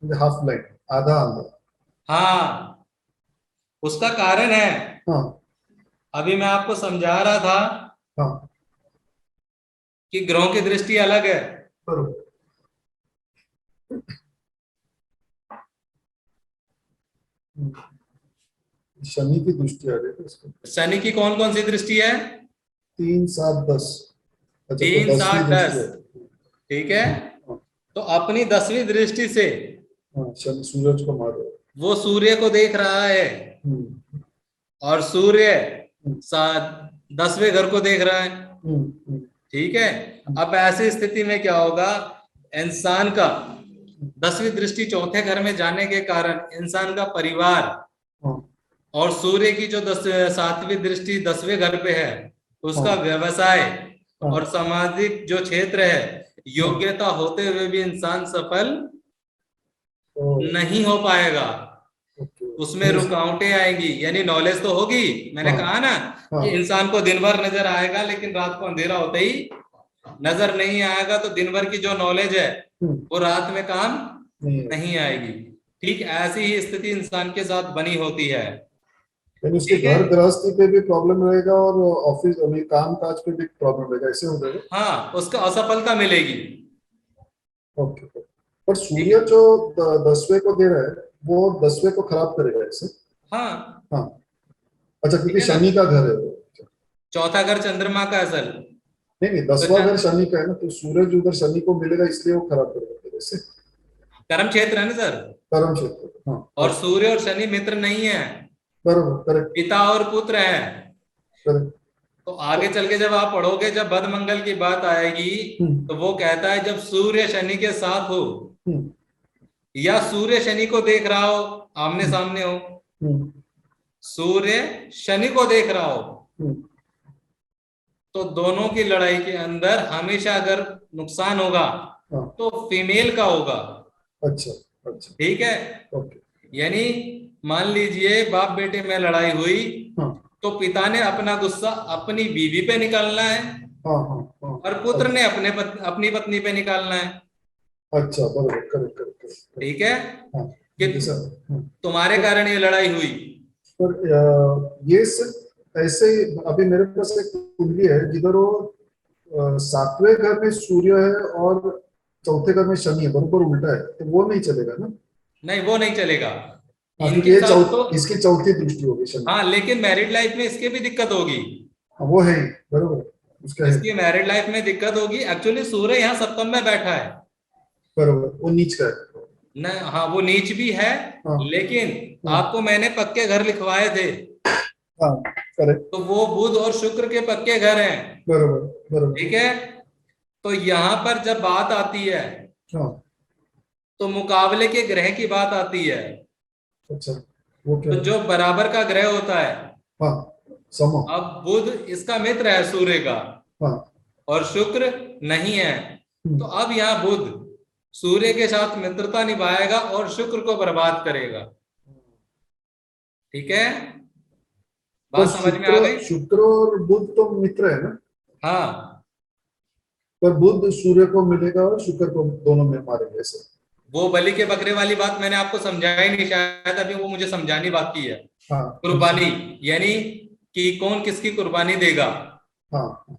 हाफ ब्लाइंड, आधा अंधा। हाँ, उसका कारण है, अभी मैं आपको समझा रहा था कि ग्रहों की दृष्टि अलग है, शनि की दृष्टि आ रही है इसको। शनि की कौन कौन सी दृष्टि है? 3, 7, 10। अच्छा, तो 3, 10वीं 7, दृष्टि 10। है। ठीक है, हाँ। तो अपनी 10वीं दृष्टि से हाँ, शनि सूरज को मार रहा है। वो सूर्य को देख रहा है, हम्म, और सूर्य हम्म, 10वें घर को देख रहा है। हम्म, ठीक है, अब ऐसी स्थिति में क्या होगा, इंसान का 10वीं दृष्टि चौथे घर में जाने के कारण इंसान का परिवार, हाँ, और सूर्य की जो 7वीं दृष्टि 10वें घर पे है, उसका हाँ, व्यवसाय और हाँ, सामाजिक जो क्षेत्र है, हाँ। योग्यता होते हुए भी इंसान सफल तो नहीं हो पाएगा। ओके। उसमें रुकावटें आएंगी, यानी नॉलेज तो होगी, मैंने हाँ, कहा ना हाँ। कि इंसान को दिन भर नजर आएगा, लेकिन रात को अंधेरा होते ही नजर नहीं आएगा, तो दिन भर की जो नॉलेज है हम्म, वो रात में काम नहीं है। नहीं आएगी। ठीक ऐसी ही स्थिति इंसान के साथ बनी होती है। यानी उसके ठीक है, घर गृहस्थी पे भी प्रॉब्लम रहेगा और ऑफिस में काम काज पे भी प्रॉब्लम रहेगा, ऐसे हो जाएगा। हाँ, उसका असफलता मिलेगी। ओके। पर ठीक सूर्य है, जो 10वें को दे रहा है, वो 10वें को खराब करेगा ऐसे। हाँ, हाँ। अच्छा, ठीक क्योंकि है ना, शनि का घर है वो। चौथा घर चंद्रमा का असल। नहीं नहीं, तो 10वां घर शनि का है ना, तो सूरज उधर शनि को मिलेगा, इसलिए वो खराब करेगा फिर ऐसे। कर्म क्षेत्र है ना सर, कर्म क्षेत्र, हाँ। और ओके। सूर्य और शनि मित्र नहीं है, बरोबर, करेक्ट। पिता और पुत्र है। करेक्ट। तो आगे चल के जब आप पढ़ोगे, जब बद मंगल की बात आएगी, हम्म, तो वो कहता है जब सूर्य शनि के साथ हो, हम्म, या सूर्य शनि को देख रहा हो, आमने हम्म, सामने हो, हम्म, सूर्य शनि को देख रहा हो, हम्म, तो दोनों की लड़ाई के अंदर हमेशा अगर नुकसान होगा हाँ। तो फीमेल का होगा। अच्छा। अच्छा। ठीक है, ओके। यानी मान लीजिए बाप बेटे में लड़ाई हुई, हाँ, तो पिता ने अपना गुस्सा अपनी बीवी पे निकालना है, हाँ, हाँ, हाँ। और पुत्र अच्छा। ने अपनी पत्नी पे निकालना है। अच्छा, बरोबर, करेक्ट, करेक्ट, करेक्ट। ठीक है, हाँ। कि जैसा। हाँ। तुम्हारे तो कारण ये लड़ाई हुई। पर ये सिर्फ ऐसे ही, अभी मेरे पास एक कुंडली है जिधर वो 7वें घर में सूर्य है और चौथे घर में शनि है, बरोबर उल्टा है, तो वो नहीं चलेगा ना। नहीं, वो नहीं चलेगा। हाँ, क्योंकि इनके ये साथ तो, इसकी चौथी दृष्टि होगी शनि। हाँ, लेकिन मैरिड लाइफ में इसके भी दिक्कत होगी। हाँ, वो है ही, बरोबर, उसका है। इसकी मैरिड लाइफ में दिक्कत होगी, एक्चुअली सूर्य यहाँ सप्तम में बैठा है बरोबर, वो नीच का है। न, हाँ, वो नीच भी है, हाँ, लेकिन हाँ, आपको मैंने पक्के घर लिखवाए थे, हाँ, करेक्ट। तो वो बुध और शुक्र के पक्के घर हैं। बरोबर, बरोबर। ठीक है, तो यहां पर जब बात आती है, हाँ। तो मुकाबले के ग्रह की बात आती है। अच्छा, वो क्या तो है? जो बराबर का ग्रह होता है, हाँ, समा। अब बुध इसका मित्र है सूर्य का, हाँ। और शुक्र नहीं है, तो हम्म, अब यहाँ बुध सूर्य के साथ मित्रता निभाएगा और शुक्र को बर्बाद करेगा। ठीक है, पर बात समझ में आ शुक्र गई? शुक्र और बुध तो मित्र है ना। हाँ, पर बुध सूर्य को मिलेगा और शुक्र को दोनों में मारेंगे ऐसे। वो बलि के बकरे वाली बात मैंने आपको समझाई नहीं, शायद अभी वो मुझे समझानी बाकी है। हाँ, कौन सी? कुर्बानी, यानी कि कौन किसकी कुर्बानी देगा, हाँ, हाँ,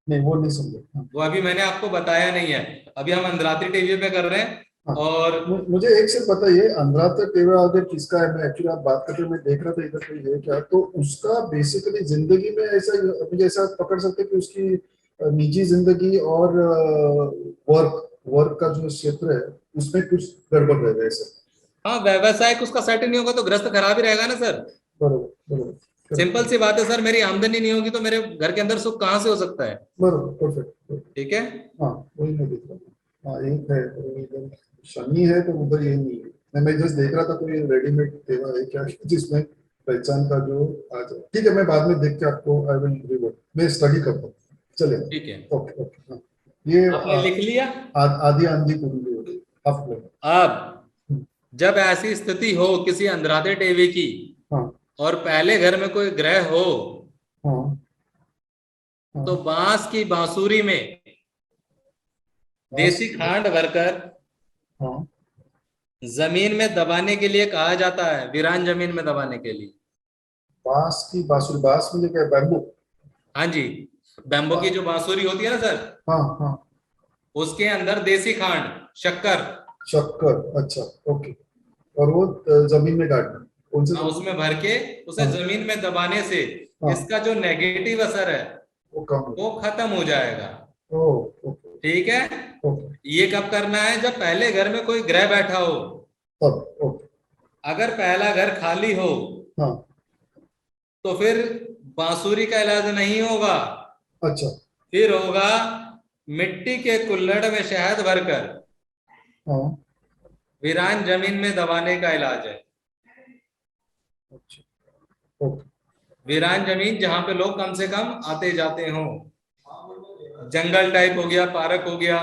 नहीं वो नहीं समझे। हाँ, वो अभी मैंने आपको बताया नहीं है। अभी हम अंधरात्रि टीवी पे कर रहे हैं, हाँ। और मुझे एक से बताइए, अनुराधा टेवा अगर किसका है, मैं एक्चुअली आप बात करते मैं देख रहा था इधर कोई है क्या, तो उसका बेसिकली जिंदगी में ऐसा मुझे ऐसा पकड़ सकते हैं कि उसकी निजी जिंदगी और वर्क वर्क का जो क्षेत्र है उसमें कुछ गड़बड़ रहेगा ऐसा। हाँ, व्यवसाय उसका सेट नहीं होगा तो ग्रस्त खराब ही रहेगा ना सर। बरोबर, बरोबर, करेक्ट। सिंपल सी बात है सर, मेरी आमदनी नहीं होगी तो मेरे घर के अंदर सुख कहाँ से हो सकता है? बरोबर, परफेक्ट। ठीक है, हाँ, वही मैं देख रहा हूँ। हाँ, एक है तो इधर शनि है, तो उधर ये नहीं है। मैं जस्ट देख रहा था कोई रेडीमेड सेवा है क्या जिसमें पहचान का जो आ जाए। ठीक है, मैं बाद में देख के आपको आई विल रिवर्ट, मैं स्टडी करता हूँ। चलेगा। ठीक है, ओके, ओके। हाँ, ये आपने लिख लिया। आधी आंधी कुंडली हो गई, हाफ प्लेन। अब जब ऐसी स्थिति हो किसी अंधराते टीवी की, हाँ, और पहले घर में कोई ग्रह हो, हाँ, तो हाँ, बांस की बांसुरी में बांस देसी की खांड भरकर हाँ, जमीन में दबाने के लिए कहा जाता है, वीरान जमीन में दबाने के लिए। बांस की बांसुरी, बांस में क्या, बैम्बू। हाँ जी, बैम्बो की जो बांसुरी होती है ना सर, हाँ, हाँ, उसके अंदर देसी खांड, शक्कर शक्कर, अच्छा, ओके। और वो जमीन में गाड़ना, कौन से हाँ, जमीन? उसमें भर के उसे हाँ जमीन में दबाने से हाँ, इसका जो नेगेटिव असर है वो कम हो। वो खत्म हो जाएगा। ओ, ओके ठीक है। ओके। ये कब करना है? जब पहले घर में कोई ग्रह बैठा हो। तब, ओके। अगर पहला घर खाली हो हाँ, तो फिर बांसुरी का इलाज नहीं होगा। अच्छा। फिर होगा मिट्टी के कुल्हड़ में शहद भरकर हाँ, वीरान जमीन में दबाने का इलाज है। अच्छा, ओके। वीरान जमीन जहां पे लोग कम से कम आते जाते हों, जंगल टाइप हो गया, पार्क हो गया।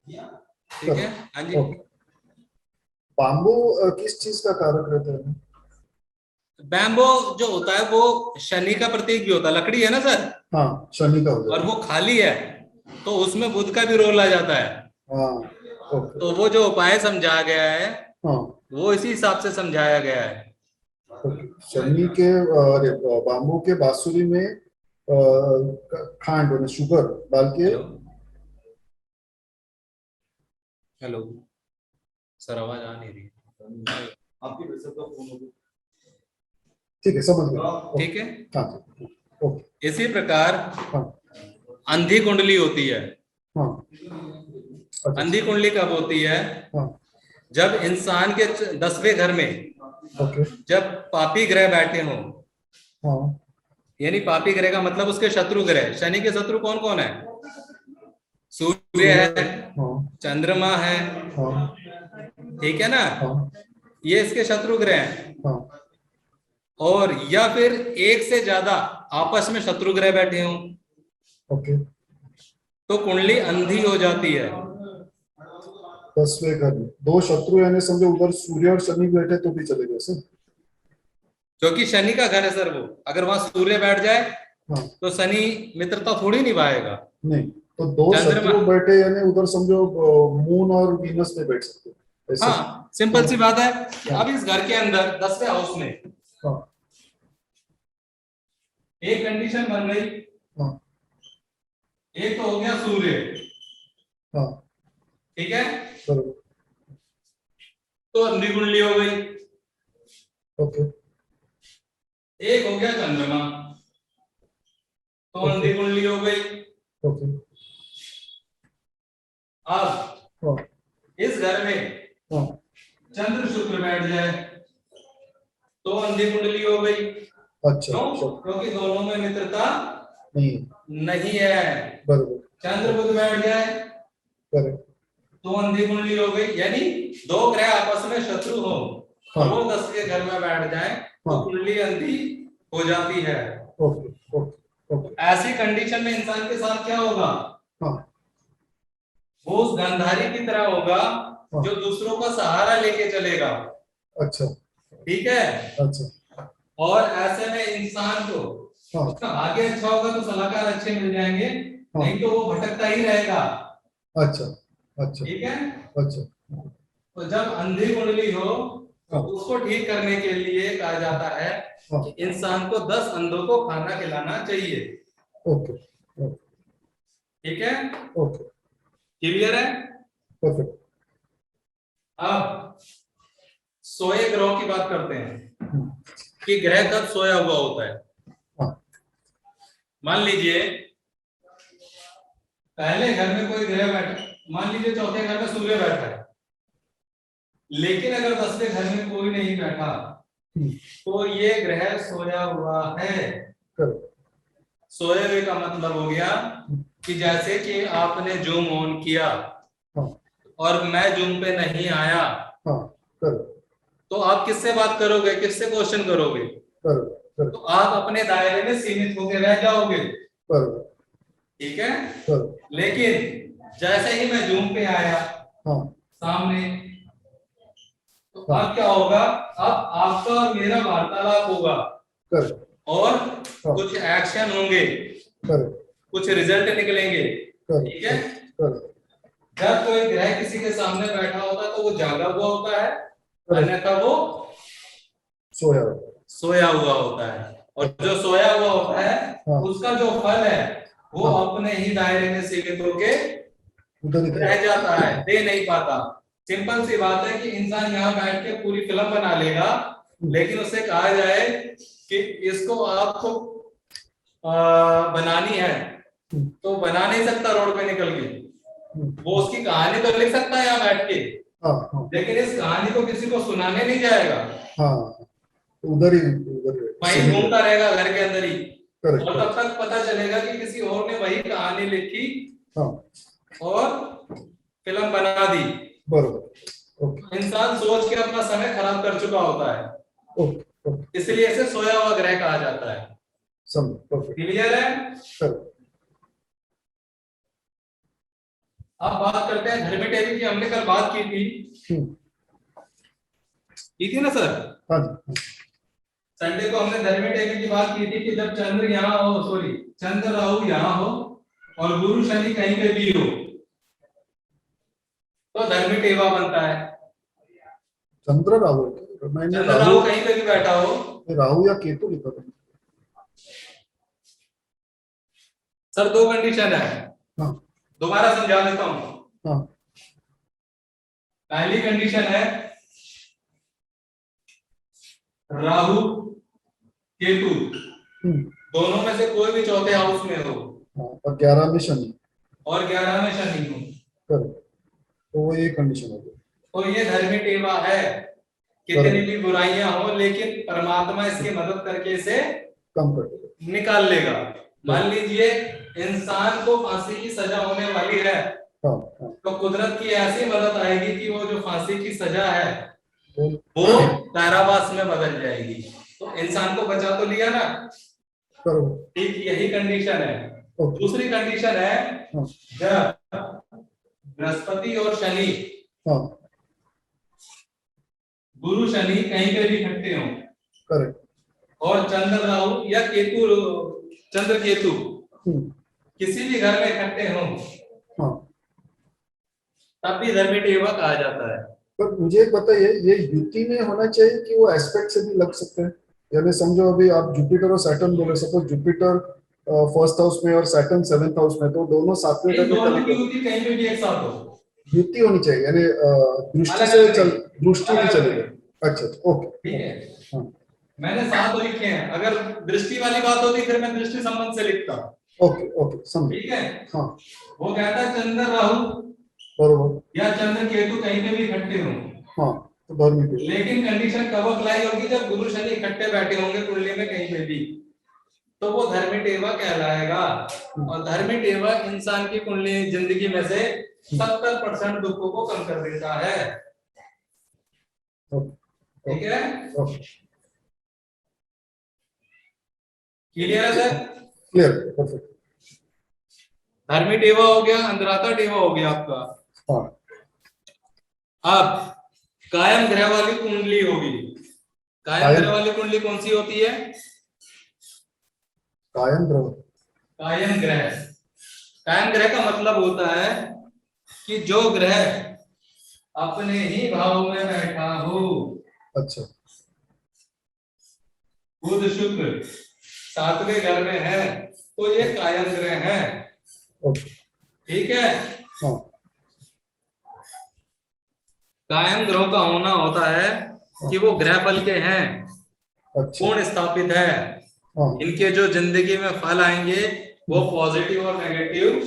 ठीक है। करेक्ट, हाँ जी। ओके। बाम्बू किस चीज का कारक रहता है? बैम्बो जो होता है वो शनि का प्रतीक भी होता है, लकड़ी है ना सर, हाँ, शनि का हो और जाएगा। वो खाली है तो उसमें बुध का भी रोल आ जाता है। हाँ, ओके। तो वो जो उपाय समझाया गया है हाँ, वो इसी हिसाब से समझाया गया है। ओके। शनि के, अरे, बाम्बू के बांसुरी में खांड, शुगर डाल के। हेलो, हेलो सर, आवाज आ नहीं रही। आपकी वजह से तो फोन हो गया। ठीक है, समझ गया, ओके। ठीक है। हाँ जी, ओके। इसी प्रकार हाँ अंधी कुंडली होती है। हाँ, अच्छा। अंधी कुंडली कब होती है? हाँ, जब इंसान के 10वें घर में ओके। जब पापी ग्रह बैठे हों। हाँ यानी पापी ग्रह का मतलब उसके शत्रु ग्रह। शनि के शत्रु कौन कौन है? सूर्य सूर्य। है, हाँ चंद्रमा है, हाँ ठीक है ना, हाँ ये इसके शत्रु ग्रह हैं। हाँ, और या फिर एक से ज्यादा आपस में शत्रु ग्रह बैठे हों ओके। तो कुंडली अंधी हो जाती है। 10वें घर में दो शत्रु, यानी समझो उधर सूर्य और शनि बैठे तो भी चलेगा सर? क्योंकि शनि का घर है सर वो। अगर वहां सूर्य बैठ जाए हाँ, तो शनि मित्रता थोड़ी निभाएगा। नहीं, तो दो चंद्रमा, शत्रु बैठे यानी उधर समझो मून और वीनस में बैठ सकते हैं, ऐसा? हाँ सिंपल सी बात है कि हाँ अब इस घर के अंदर 10वें हाउस में हाँ एक कंडीशन बन गई। हाँ एक तो हो गया सूर्य, हाँ, ठीक है, बरोबर, तो अंधी कुंडली हो गई। ओके एक हो गया चंद्रमा, तो ओके अंधी कुंडली हो गई। ओके। अब हाँ इस घर में हाँ, चंद्र शुक्र बैठ जाए तो अंधी कुंडली हो गई। अच्छा, क्यों? अच्छा। क्योंकि दोनों में मित्रता नहीं, नहीं है। बरोबर, चंद्र बुध बैठ जाए करेक्ट। तो अंधी कुंडली हो गई। यानी दो ग्रह आपस में शत्रु हो और हाँ वो 10 के घर में बैठ जाए तो हाँ, कुंडली अंधी हो जाती है। Okay okay okay. ऐसी कंडीशन में इंसान के साथ क्या होगा? हाँ वो उस गंधारी की तरह होगा हाँ, जो दूसरों का सहारा लेके चलेगा। अच्छा ठीक है। अच्छा। और ऐसे में इंसान को हाँ उसका भाग्य अच्छा होगा तो सलाहकार अच्छे मिल जाएंगे, हाँ, नहीं तो वो भटकता ही रहेगा। अच्छा अच्छा ठीक है। अच्छा। तो जब अंधी कुंडली हो तो हाँ उसको ठीक करने के लिए कहा जाता है हाँ, कि इंसान को 10 अंधों को खाना खिलाना चाहिए। ओके ओके ठीक है। ओके, क्लियर है? परफेक्ट। अब सोए ग्रहों की बात करते हैं हम्म, कि ग्रह कब सोया हुआ होता है। हाँ मान लीजिए पहले घर में कोई ग्रह बैठा, मान लीजिए चौथे घर में सूर्य बैठा है, लेकिन अगर 10वें घर में कोई नहीं बैठा तो ये ग्रह सोया हुआ है। करेक्ट। सोए हुए का मतलब हो गया कि जैसे कि आपने जूम ऑन किया हाँ और मैं जूम पे नहीं आया हाँ, करेक्ट तो आप किससे बात करोगे, किससे क्वेश्चन करोगे? करेक्ट तो करेक्ट आप अपने दायरे में सीमित होकर रह जाओगे। करेक्ट ठीक है। करेक्ट। लेकिन जैसे ही मैं जूम पे आया हाँ सामने, तो हाँ, अब क्या होगा? अब आपका और मेरा वार्तालाप होगा करेक्ट। और हाँ, कुछ एक्शन होंगे, करेक्ट कुछ रिजल्ट निकलेंगे। करेक्ट ठीक है। करेक्ट जब कोई ग्रह किसी के सामने बैठा होता है तो वो जागा हुआ होता है, करेक्ट। अन्यथा वो सोया। सोया हुआ होता है। और जो सोया हुआ होता है हाँ उसका जो फल है वो हाँ, अपने ही दायरे में सीमित होके उधर ही रह जाता है, दे नहीं पाता। सिंपल सी बात है कि इंसान यहाँ बैठ के पूरी फिल्म बना लेगा, लेकिन उसे कहा जाए कि इसको आपको बनानी है, तो बना नहीं सकता रोड पे निकल के। वो उसकी कहानी तो लिख सकता है यहाँ बैठ के, लेकिन इस कहानी को किसी को सुनाने नहीं जाएगा। हाँ, उधर ही वहीं घूमता रहेगा घर के अंदर ही, करेक्ट। और तब तक पता चलेगा कि किसी और ने वही कहानी लिखी हाँ, और फिल्म बना दी। बरोबर। ओके, इंसान सोच के अपना समय खराब कर चुका होता है, ओके, इसलिए इसे सोया हुआ ग्रह कहा जाता है। समझ, परफेक्ट, क्लियर है? करेक्ट। अब बात करते हैं धर्मी टेबल की। हमने कल बात की थी ना सर? हाँ जी, संडे को हमने धर्मी टेबल की बात की थी कि जब चंद्र यहाँ हो, सॉरी, चंद्र राहु यहाँ हो और गुरु शनि कहीं पे भी हो, तो धर्मी टेवा बनता है। चंद्र राहु, मैंने चंद्र राहु कहीं पे भी बैठा हो, राहु या केतु लिखा था। सर दो कंडीशन है। हाँ, दोबारा समझा देता हूं। हाँ, पहली कंडीशन है राहु केतु दोनों में से कोई भी चौथे हाउस में हो, और 11 में शनि, और 11 में शनि हो, करेक्ट, तो वो ये कंडीशन हो गई। तो ये धर्मी टेवा है। कितनी भी बुराइयां हो, लेकिन परमात्मा इसकी मदद करके इसे कम कर देगा, निकाल लेगा। मान लीजिए इंसान को फांसी की सजा होने वाली है, हाँ, हाँ, तो कुदरत की ऐसी मदद आएगी कि वो जो फांसी की सजा है वो कारावास में बदल जाएगी, तो इंसान को बचा तो लिया ना। करो, ठीक यही कंडीशन है। दूसरी कंडीशन है हाँ, जब बृहस्पति और शनि, हाँ, गुरु शनि कहीं पे भी इकट्ठे हों, करेक्ट, और चंद्र राहु या चंद्र केतु किसी भी घर में इकट्ठे हों, हाँ, तब भी धर्मी टेवा कहा जाता है। पर मुझे एक बताइए, ये युति में होना चाहिए कि वो एस्पेक्ट से भी लग सकते हैं? यानी समझो अभी आप जुपिटर और सैटर्न बोले, सपोज जुपिटर फर्स्ट हाउस में और सैटर्न सेवेंथ हाउस में, तो दोनों सातवें घर में दोनों की युति कहीं पे भी एक साथ हो, युति होनी चाहिए, यानी दृष्टि भी चलेगी। अच्छा, ओके, ठीक है। हाँ, मैंने सात लिखे हैं, अगर दृष्टि वाली बात होती फिर मैं दृष्टि संबंध से लिखता। ओके, ओके, समझ, ठीक है। हाँ, वो कहता है चंद्र राहु बरोबर, या चंद्र केतु कहीं पे भी इकट्ठे हों, हाँ, तो धर्मी टेवा, लेकिन कंडीशन कब अप्लाई होगी? जब गुरु शनि इकट्ठे बैठे होंगे कुंडली में कहीं पे भी, तो वो धर्मी टेवा कहलाएगा। और धर्मी टेवा इंसान की कुंडली जिंदगी में से 70% दुखों को कम कर देता है। ठीक है, क्लियर है सर? क्लियर, परफेक्ट, धर्मी टेवा हो गया, अंधराता टेवा हो गया आपका। हाँ, अब कायम ग्रह वाली कुंडली होगी। कायम ग्रह वाली कुंडली कौन सी होती है? कायम ग्रह, कायम ग्रह, कायम ग्रह का मतलब होता है कि जो ग्रह अपने ही भाव में बैठा हो। अच्छा, बुध शुक्र सातवें घर में है, तो ये कायम ग्रह है। ठीक है। हाँ, कायम ग्रहों का होना होता है कि वो ग्रह बल के हैं, अच्छा, पूर्ण स्थापित है, इनके जो जिंदगी में फल आएंगे वो पॉजिटिव और नेगेटिव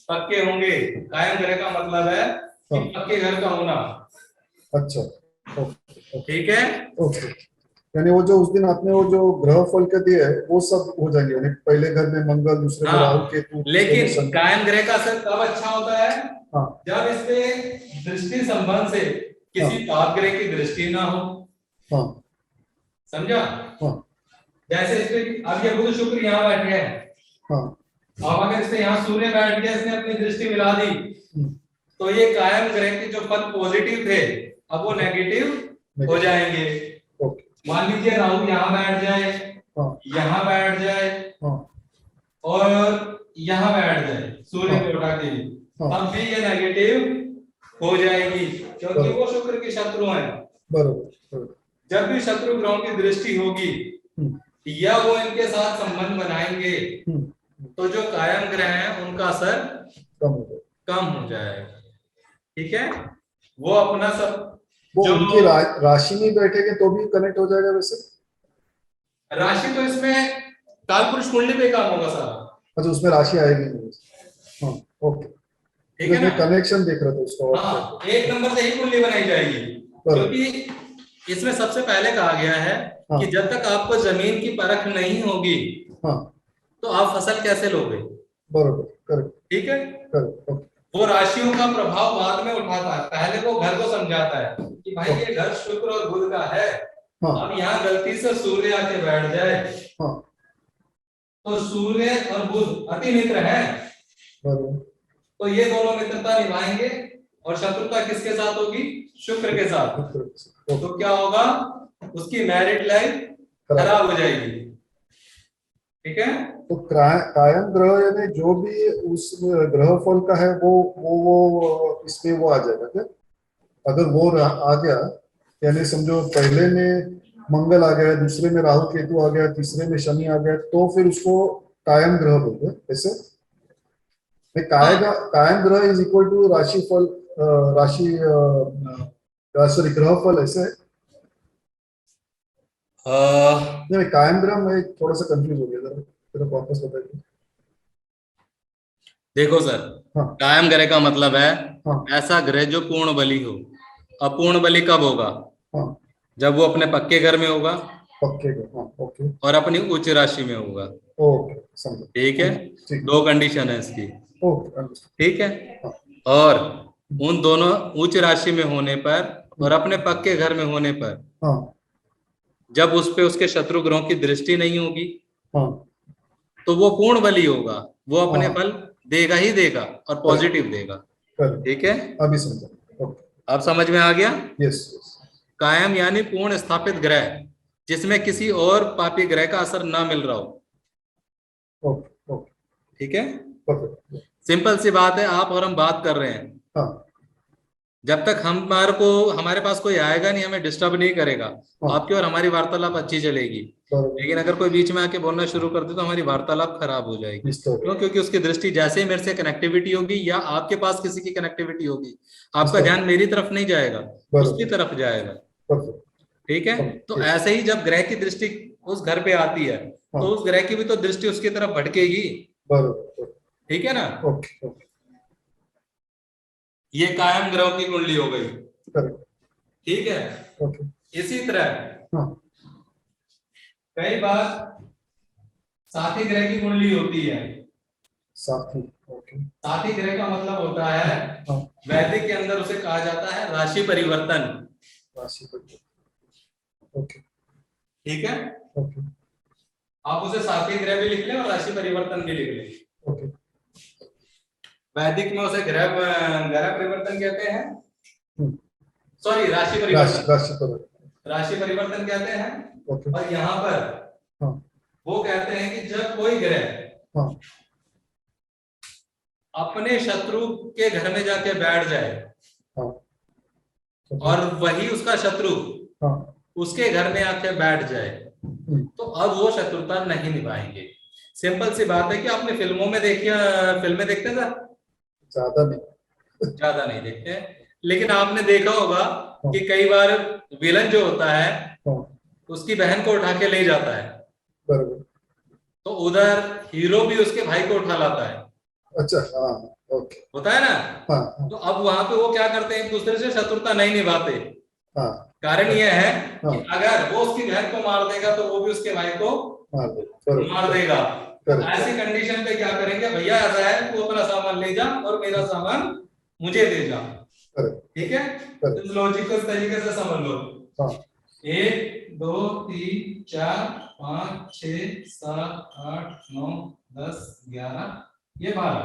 पक्के होंगे। कायम ग्रह का मतलब है कि पक्के घर का होना। अच्छा, ठीक है। ओके, यानी वो जो उस दिन आपने वो जो ग्रह फल के दिए वो सब हो जाएंगे, यानी पहले घर में मंगल, दूसरे में राहु केतु। लेकिन कायम ग्रह का असर कब अच्छा होता है? हाँ, जब इसपे दृष्टि संबंध से किसी पाप ग्रह की दृष्टि ना हो। हाँ, समझा? हाँ, जैसे इसपे अब ये बुध शुक्र यहाँ बैठे हैं, हाँ, अब अगर इससे यहाँ सूर्य बैठ गया, इसने अपनी दृष्टि मिला दी, तो ये कायम ग्रह के जो पद पॉजिटिव थे अब वो नेगेटिव हो जाएंगे। मान लीजिए राहु यहाँ बैठ जाए, यहाँ बैठ जाए और यहाँ बैठ जाए सूर्य को उठा के, तब भी ये नेगेटिव हो जाएगी, क्योंकि वो शुक्र के शत्रु हैं। बरोबर। जब भी शत्रु ग्रहों की दृष्टि होगी या वो इनके साथ संबंध बनाएंगे, तो जो कायम ग्रह हैं उनका असर कम हो जाएगा। ठीक है। वो अपना सब वो जो उनकी राशि में बैठेंगे तो भी कनेक्ट हो जाएगा वैसे? राशि, तो इसमें कालपुरुष कुंडली पे काम होगा सारा। अच्छा, उसमें राशि आएगी नहीं? हाँ, ओके। ठीक है मैं ना? कनेक्शन देख रहा था उसका, और क्या हाँ, एक नंबर से ही कुंडली बनाई जाएगी, बराबर। क्योंकि इसमें सबसे पहले कहा गया है कि हाँ जब तक आपको जमीन की परख नहीं होगी हाँ, तो आप फसल कैसे लोगे। बराबर, करेक्ट, ठीक है। करेक्ट, ओके, वो राशियों का प्रभाव बाद में उठाता है, पहले वो घर को समझाता है कि भाई ओके, ये घर शुक्र और बुध का है। हाँ अब यहाँ गलती से सूर्य आके बैठ जाए हाँ, तो सूर्य और बुध अति मित्र है, बराबर, तो ये दोनों मित्रता निभाएंगे, और शत्रुता किसके साथ होगी? शुक्र के साथ। ओके। तो क्या होगा? उसकी मैरिड लाइफ खराब। खराब हो जाएगी। ठीक है। तो कायम ग्रह यानी जो भी उस ग्रह फल का है वो इसमें वो आ जाएगा क्या? अगर वो आ गया, यानी समझो पहले में मंगल आ गया, दूसरे में राहु केतु आ गया, तीसरे में शनि आ गया, तो फिर उसको कायम ग्रह बोलते हैं ऐसे? हाँ, कायम ग्रह इज इक्वल टू राशि फल, राशि सॉरी ग्रह फल ऐसे? नहीं, कायम ग्रह में थोड़ा सा कंफ्यूज हो गया, जरा जरा वापस बताइए। देखो सर, हाँ कायम ग्रह का मतलब है हाँ ऐसा ग्रह जो पूर्ण बली हो। अपूर्ण बली कब होगा? हाँ, जब वो अपने पक्के घर में होगा पक्के का, हाँ, ओके, और अपनी उच्च राशि में होगा। ओके, समझ, ठीक है। ठीक, दो कंडीशन है इसकी। ओके, अंडरस्टूड, ठीक है। हाँ, और उन दोनों उच्च राशि में होने पर और हम्म, अपने पक्के घर में होने पर हाँ जब उस पे उसके शत्रु ग्रहों की दृष्टि नहीं होगी हाँ तो वो पूर्ण बली होगा। वो अपने हाँ, फल देगा ही देगा और करेक्ट, पॉजिटिव देगा। ठीक है। करेक्ट, अभी समझा, ओके, अब समझ में आ गया? यस यस, कायम यानी पूर्ण स्थापित ग्रह जिसमें किसी और पापी ग्रह का असर ना मिल रहा हो। ओके, ओके, ठीक है। परफेक्ट, सिंपल सी बात है, आप और हम बात कर रहे हैं, हाँ जब तक हमारे पास कोई आएगा नहीं, हमें डिस्टर्ब नहीं करेगा, हाँ, आपकी और हमारी वार्तालाप अच्छी चलेगी। बराबर, लेकिन अगर कोई बीच में आके बोलना शुरू कर दे तो हमारी वार्तालाप खराब हो जाएगी। डिस्टर्ब, क्यों? क्योंकि उसकी दृष्टि जैसे ही मेरे से कनेक्टिविटी होगी या आपके पास किसी की कनेक्टिविटी होगी, आपका डिस्टर्ब, ध्यान मेरी तरफ नहीं जाएगा, उसकी बराबर, तरफ जाएगा। परफेक्ट, ठीक है। तो यस, ऐसे ही जब ग्रह की दृष्टि उस घर पे आती है तो हाँ, उस ग्रह की भी तो दृष्टि उसकी तरफ भटकेगी। बराबर, ठीक है ना? ओके, ओके, ये कायम ग्रहों की कुंडली हो गई। करेक्ट, ठीक है। ओके, इसी तरह हाँ, कई बार साथी ग्रह की कुंडली होती है। साथी, ओके, साथी ग्रह का मतलब होता है, हाँ, वैदिक के अंदर उसे कहा जाता है राशि परिवर्तन। राशि पर, ओके, ठीक है। ओके, आप उसे साथी ग्रह भी लिख लें और राशि परिवर्तन भी लिख लें। ओके, वैदिक में उसे ग्रह ग्रह परिवर्तन कहते हैं, हम्म, सॉरी राशि राशि परिवर्तन, राशि पर, राशि परिवर्तन कहते हैं। ओके, और यहाँ पर हाँ वो कहते हैं कि जब कोई ग्रह हाँ, अपने शत्रु के घर में जाके बैठ जाए हाँ, और वही उसका शत्रु हाँ, उसके घर में आके बैठ जाए तो अब वो शत्रुता नहीं निभाएंगे। सिंपल सी बात है कि आपने फिल्मों में देखिए, फिल्में देखते हैं सर? ज्यादा नहीं, ज्यादा नहीं देखते हैं, लेकिन आपने देखा होगा हाँ कि कई बार विलन जो होता है हाँ, उसकी बहन को उठा के ले जाता है, बराबर, तो उधर हीरो भी उसके भाई को उठा लाता है। अच्छा, हाँ, ओके, होता है ना? हाँ हाँ, तो अब वहां पे वो क्या करते हैं, एक दूसरे से शत्रुता नहीं निभाते। हाँ, कारण यह है हाँ, कि अगर वो उसकी बहन को मार देगा तो वो भी उसके भाई को हाँ, मार बराबर, देगा। तो करेक्ट, ऐसी कंडीशन पे क्या करेंगे, भैया ऐसा है तू अपना सामान ले जा और मेरा सामान मुझे दे जा। करेक्ट, ठीक है। करेक्ट, इस लॉजिक को इस तरीके से समझ लो। हाँ, 1 2 3 4 5 6 7 8 9 10 11, ये 12।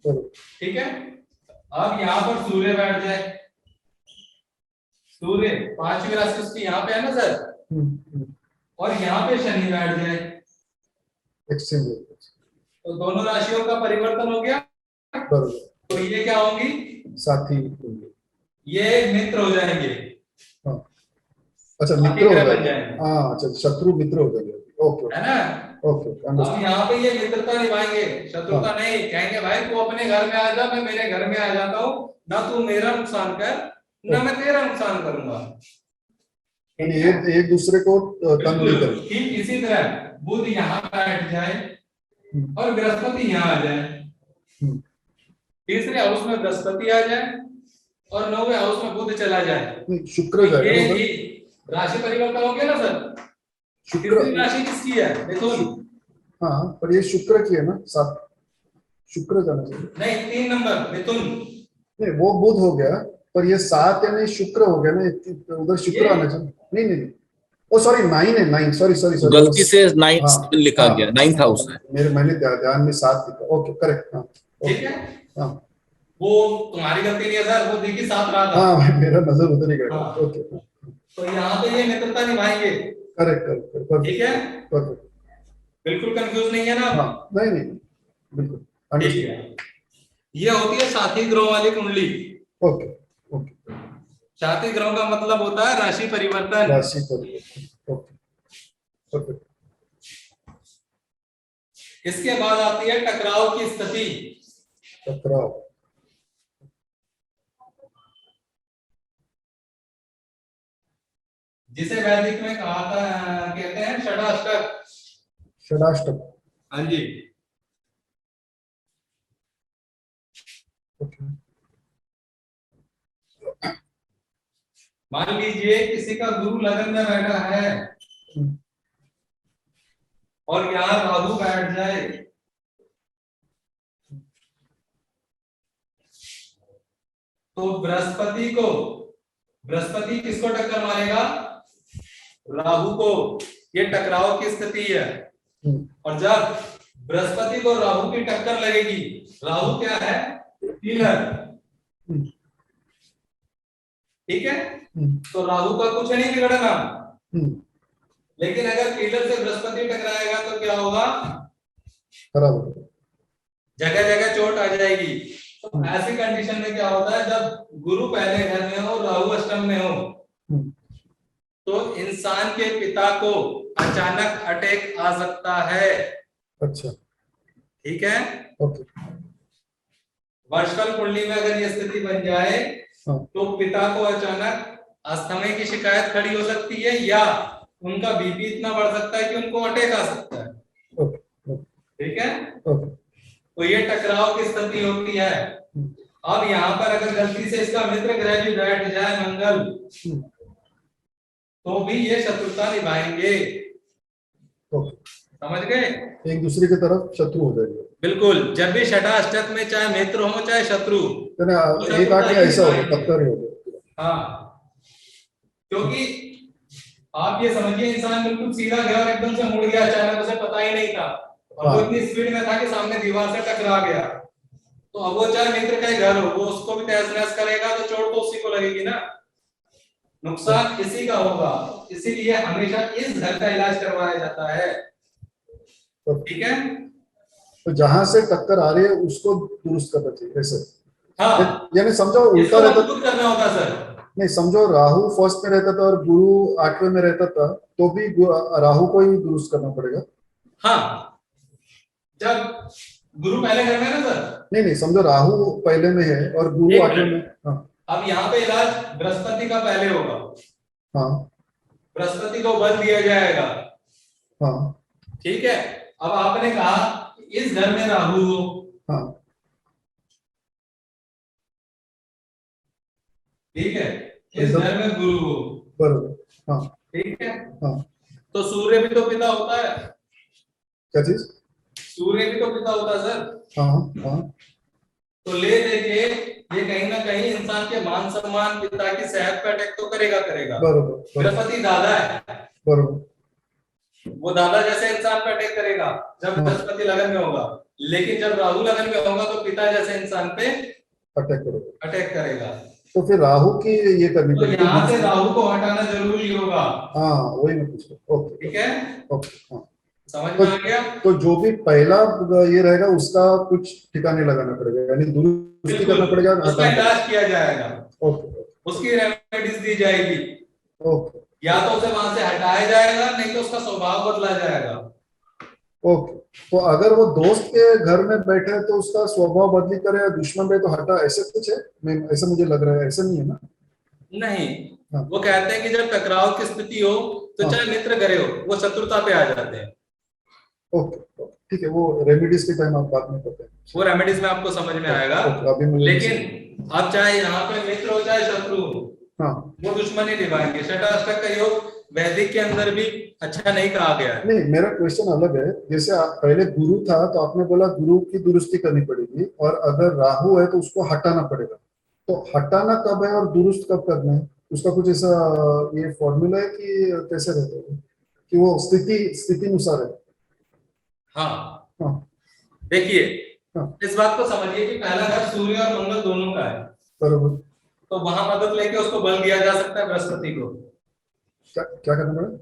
बराबर, ठीक है। अब यहाँ पर सूर्य बैठ जाए, सूर्य पांचवी राशि उसकी यहाँ पे है ना सर, और यहाँ पे शनि बैठ जाए एक्सचेंज, तो दोनों राशियों का परिवर्तन हो गया। बराबर, तो ये क्या होंगी, साथी, ये मित्र हो जाएंगे, हाँ, अच्छा, साथी मित्र हो ग्रह बन जाएंगे, जाएंगे, हाँ, अच्छा, शत्रु मित्र हो जाएंगे, ओके, है ना? ओके, अब अंडरस्टैंड, यहाँ पे ये मित्रता निभाएंगे, शत्रुता हाँ, नहीं। कहेंगे भाई तू अपने घर में आ जा, मैं मेरे घर में आ जाता हूँ, ना तू मेरा नुकसान कर ना मैं तेरा नुकसान करूंगा। यानी एक दूसरे को तंग नहीं बिल्कुल करें। ठीक इसी तरह बुध यहाँ बैठ जाए हम्म, और बृहस्पति यहाँ आ जाए, हम्म, तीसरे हाउस में बृहस्पति आ जाए और 9वें हाउस में बुध चला जाए, नहीं, तो शुक्र जाएगा ये ना उधर। ही राशि परिवर्तन हो गया ना सर। शुक्र। तीसरी राशि किसकी है मिथुन? हाँ, पर ये शुक्र की है ना, साथ शुक्र जाना चाहिए। नहीं 3 नंबर मिथुन। नहीं, वो बुध हो गया, पर ये 7 यानी शुक्र हो गया ना, उधर शुक्र ये आना चाहिए। नहीं नहीं नहीं, ओ सॉरी 9 है, 9, सॉरी सॉरी सॉरी। गलती से हाँ 9th लिखा हाँ, गया, 9th हाउस है। मैंने ध्यान में 7 लिखा। Okay, correct. हाँ, ठीक ओके। है, हाँ वो तुम्हारी गलती नहीं है सर, वो देखिए साथ रहा था। हाँ, मेरा नजर उधर ही गया। हाँ ओके, तो यहाँ पे ये मित्रता निभाएंगे। करेक्ट करेक्ट, ठीक है, परफेक्ट। बिल्कुल कंफ्यूज नहीं है ना हाँ, आप? नहीं नहीं, बिल्कुल ठीक अंडरस्टूड। है, ये होती है साथी ग्रहों वाली कुंडली। ओके ओके, साथी ग्रहों का मतलब होता है राशि परिवर्तन। राशि पर। Okay, perfect. इसके बाद आती है टकराव की स्थिति। टकराव। जिसे वैदिक में कहा था, कहते हैं षडाष्टक। षडाष्टक। हाँ जी। ओके। मान लीजिए किसी का गुरु लगन में बैठा है हम्म, और यहाँ राहु बैठ जाए, तो बृहस्पति किसको टक्कर मारेगा? राहु को। ये टकराव की स्थिति है। हम्म, और जब बृहस्पति को राहु की टक्कर लगेगी, राहु क्या है? हीलर। हम्म, ठीक है, हम्म, तो राहु का कुछ नहीं बिगड़ना। हम्म, लेकिन अगर हीलर से बृहस्पति टकराएगा तो क्या होगा? खराब हो गया। जगह जगह चोट आ जाएगी। तो ऐसी कंडीशन में क्या होता है, जब गुरु पहले घर में हो, राहु अष्टम में हो, हम्म, तो इंसान के पिता को अचानक अटैक आ सकता है। अच्छा, ठीक है, ओके। वर्षफल कुंडली में अगर ये स्थिति बन जाए हाँ, तो पिता को अचानक अस्थमा की शिकायत खड़ी हो सकती है, या उनका बीपी इतना बढ़ सकता है कि उनको अटैक आ सकता है। ओके ओके ठीक है, ओके। तो ये टकराव की स्थिति होती है। हम्म, अब यहाँ पर अगर गलती से इसका मित्र ग्रह भी बैठ जाए मंगल, हम्म, तो भी ये शत्रुता निभाएंगे। ओके। समझ गए? एक दूसरे की तरफ शत्रु हो जाएंगे। बिल्कुल, जब भी षडाष्टक में चाहे मित्र हो चाहे शत्रु, तो ना, तो एक शत्रुता आके ही ऐसा हो गया, निभाएंगे। टक्कर ही हो गया। हाँ, क्योंकि आप ये समझिए इंसान बिल्कुल सीधा गया और एकदम से मुड़ गया अचानक, उसे पता ही नहीं था, और वो हाँ, इतनी स्पीड में था कि सामने दीवार से टकरा गया। तो अब वो चाहे मित्र का ही घर हो, वो उसको भी तहस नहस करेगा, तो चोट तो उसी को लगेगी ना, नुकसान इसी का होगा। इसीलिए हमेशा इस घर का इलाज करवाया जाता है। ठीक है, तो जहां से टक्कर आ रही है उसको दुरुस्त करना चाहिए ऐसे। हाँ, यानी समझो उल्टा इसको रहता। मजबूत करना होगा सर। नहीं, समझो राहु फर्स्ट में रहता था और गुरु 8वें में रहता था, तो भी राहु को ही दुरुस्त करना पड़ेगा। हाँ, जब गुरु पहले घर में है ना सर। नहीं नहीं, समझो राहु पहले में है और गुरु एक 8वें में। मिनट, हाँ अब यहाँ पे इलाज बृहस्पति का पहले होगा। हाँ बृहस्पति को बल दिया जाएगा। हाँ ठीक है, अब आपने कहा कि इस घर में राहु हो, हाँ, ठीक है, इस एकदम घर में गुरु हो, बरोबर। हाँ ठीक है, हाँ। तो सूर्य भी तो पिता होता है। क्या चीज? सूर्य भी तो पिता होता है सर। हाँ हाँ, तो ले देके ये कहीं ना कहीं इंसान के मान सम्मान, पिता की सेहत पे अटैक तो करेगा करेगा। बरोबर बरोबर बृहस्पति दादा है, बरोबर। वो दादा जैसे इंसान पे अटैक करेगा जब हाँ, बृहस्पति लगन में होगा। लेकिन जब राहु लगन में होगा तो पिता जैसे इंसान पे अटैक करोगे। अटैक करेगा। तो फिर राहु की ये करनी तो पड़ेगी। यहाँ से राहु को हटाना जरूरी होगा। हाँ, वही मैं पूछ रहा हूँ। ओके ठीक है, ओके। हाँ, समझ तो में आ गया? तो जो भी पहला ये रहेगा उसका कुछ ठिकाने लगाना पड़ेगा, यानी दुरुस्ती करना बिल्कुल, पड़ेगा, उसका हटाना पड़ेगा। इलाज किया जाएगा, ओके उसकी रेमेडीज दी जाएगी। ओके या तो उसे वहां से हटाया जाएगा, नहीं तो उसका स्वभाव बदला जाएगा। ओके। तो अगर वो दोस्त के घर में बैठे हैं तो उसका स्वभाव बदली करे, या दुश्मन रहे तो हटा, ऐसे कुछ है? नहीं, ऐसा मुझे लग रहा है, ऐसा नहीं है ना? नहीं, हाँ। वो कहते हैं कि जब टकराव की स्थिति हो तो हाँ। चाहे मित्र करे हो, वो शत्रुता पे आ जाते हैं। ओके ओके, ठीक है, वो रेमेडीज के टाइम आप बात में करते हैं। वो रेमेडीज में आपको समझ में आएगा। ओके, अभी मुझे लेकिन अब चाहे यहाँ पे मित्र हो चाहे शत्रु हो, हाँ। वो दुश्मनी निभाएंगे। षटाष्टक का योग वैदिक के अंदर भी अच्छा नहीं कहा गया है। नहीं, मेरा क्वेश्चन अलग है। जैसे आप पहले गुरु था तो आपने बोला गुरु की दुरुस्ती करनी पड़ेगी, और अगर राहु है तो उसको हटाना पड़ेगा। तो हटाना कब है और दुरुस्त कब करना है? उसका कुछ ऐसा ये फॉर्मूला है कि कैसे रहता है कि वो स्थिति स्थिति अनुसार है? हाँ, हाँ। देखिए, हाँ। इस बात को समझिए कि पहला घर सूर्य और मंगल दोनों का है, बराबर। तो वहां मदद लेके उसको बल दिया जा सकता है बृहस्पति को। क्या क्या करना पड़ेगा?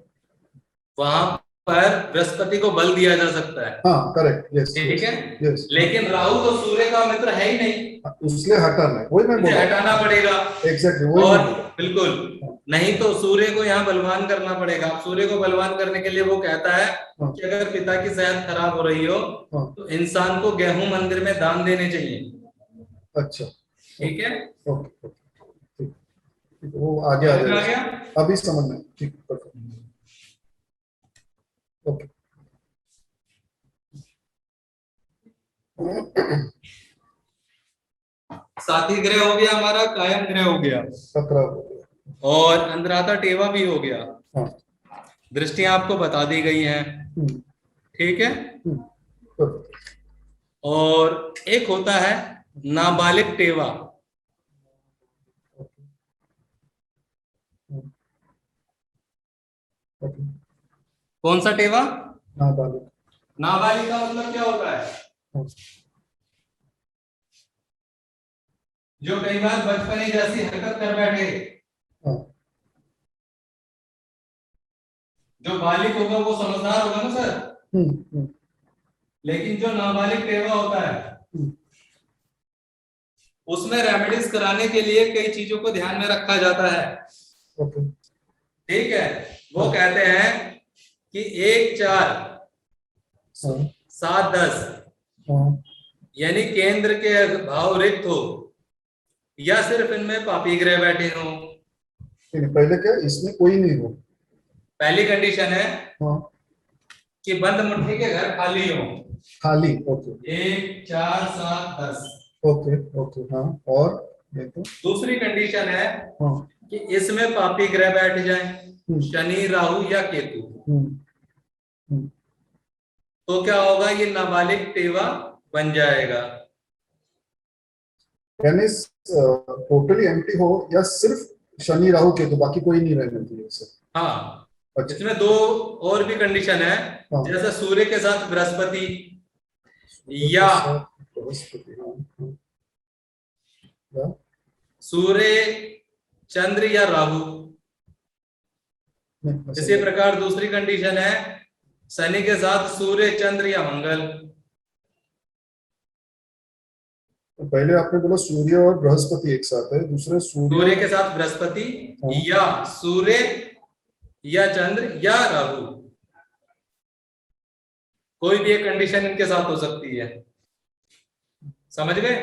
वहां पर बृहस्पति को बल दिया जा सकता है। हाँ, करेक्ट, यस ठीक यस है, यस। लेकिन राहु तो सूर्य का मित्र है ही नहीं, उसलिए हटाना है, वही मैं बोल इसे रहा हटाना पड़ेगा। हूँ। एग्जैक्टली वही और मैं बोल रहा बिल्कुल, हूँ। नहीं तो सूर्य को यहाँ बलवान करना पड़ेगा। अब सूर्य को बलवान करने के लिए वो कहता है हाँ। कि अगर पिता की सेहत खराब हो रही हो हाँ। तो इंसान को गेहूं मंदिर में दान देने चाहिए। अच्छा। ठीक है, ओके ओके, ठीक ठीक है, वो आगे आ समझ में आ जाएगा। गया। अभी समझ में, ठीक, परफेक्ट। ओके। साथी ग्रह हो गया हमारा, कायम ग्रह हो गया, टकराव हो गया। और अंतराता टेवा भी हो गया। हाँ। दृष्टियां आपको बता दी गई हैं। हम्म। ठीक है, perfect। और एक होता है नाबालिग टेवा। ओके। ओके। कौन सा टेवा? नाबालिग। नाबालिग का मतलब क्या होता है? हाँ। जो कई बार बचपने जैसी हरकत कर बैठे। हाँ। जो बालिग होगा वो समझदार होगा ना सर, हम्म। लेकिन जो नाबालिग टेवा होता है हम्म। उसमें रेमेडीज कराने के लिए कई चीजों को ध्यान में रखा जाता है। ओके। ठीक है, वो हाँ। कहते हैं कि 1 4 हाँ। 7 10 हाँ। यानी केंद्र के भाव रिक्त हो या सिर्फ इनमें पापी ग्रह बैठे हो। ठीक है, पहले क्या इसमें कोई नहीं हो? पहली कंडीशन है हाँ। कि बंद मुट्ठी के घर खाली हो। खाली, ओके 1 4 7 10। Okay okay. हाँ, और ये तो दूसरी कंडीशन है हाँ। कि इसमें पापी ग्रह बैठ जाए, हम्म। शनि राहु या केतु। हम्म। हम्म। तो क्या होगा, ये नाबालिग टेवा बन जाएगा। यानी टोटली एम्प्टी हो या सिर्फ शनि राहु केतु, बाकी कोई नहीं रहना चाहिए सर? हाँ, अच्छा। इसमें दो और भी कंडीशन है, हाँ। जैसे सूर्य के साथ बृहस्पति सूर्य के या साथ बृहस्पति, हाँ हाँ, या सूर्य चंद्र या राहु। नहीं, मैं इसी समझा। प्रकार दूसरी कंडीशन है शनि के साथ सूर्य चंद्र या मंगल। तो पहले आपने बोला सूर्य और बृहस्पति एक साथ है, दूसरे सूर्य। सूर्य के साथ बृहस्पति हाँ। या सूर्य या चंद्र या राहु, कोई भी एक कंडीशन इनके साथ हो सकती है। समझ गए?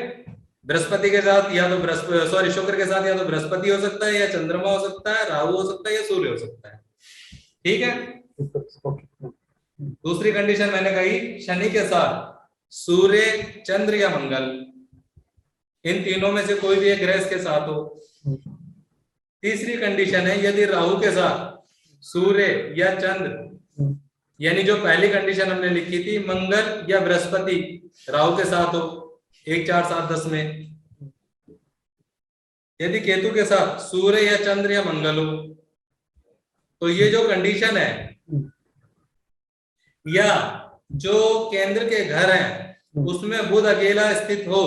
बृहस्पति के साथ या तो बृहस्पति, सॉरी, शुक्र के साथ या तो बृहस्पति हो सकता है, या चंद्रमा हो सकता है, राहु हो सकता है, या सूर्य हो सकता है। ठीक है, ओके। दूसरी कंडीशन मैंने कही शनि के साथ सूर्य चंद्र या मंगल, इन तीनों में से कोई भी एक ग्रह के साथ हो। तीसरी कंडीशन है यदि राहु के साथ सूर्य या चंद्र, यानी जो पहली कंडीशन हमने लिखी थी मंगल या बृहस्पति राहु के साथ हो 1 4 7 10 में। यदि केतु के साथ सूर्य या चंद्र या मंगल हो, तो ये जो कंडीशन है, या जो केंद्र के घर हैं उसमें बुध अकेला स्थित हो,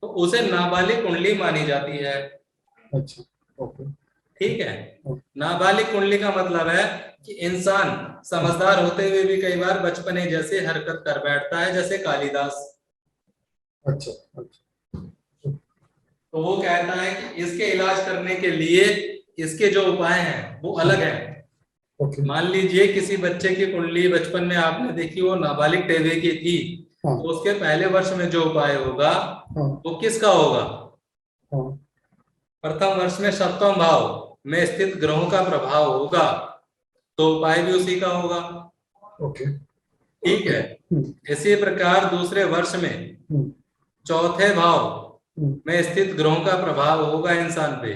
तो उसे नाबालिग कुंडली मानी जाती है। अच्छा, ओके। ठीक है, नाबालिग कुंडली का मतलब है कि इंसान समझदार होते हुए भी कई बार बचपने जैसे हरकत कर बैठता है, जैसे कालिदास। अच्छा अच्छा। तो वो कहता है कि इसके इलाज करने के लिए इसके जो उपाय हैं वो अलग हैं। ओके। मान लीजिए किसी बच्चे की कुंडली बचपन में आपने देखी, वो नाबालिग टेवे की थी, हाँ। तो उसके पहले वर्ष में जो उपाय होगा हाँ। वो किसका होगा? हाँ। प्रथम वर्ष में सप्तम भाव में स्थित ग्रहों का प्रभाव होगा तो उपाय भी उसी का होगा। ओके। ठीक है। इसी प्रकार दूसरे वर्ष में चौथे भाव में स्थित ग्रहों का प्रभाव होगा इंसान पे।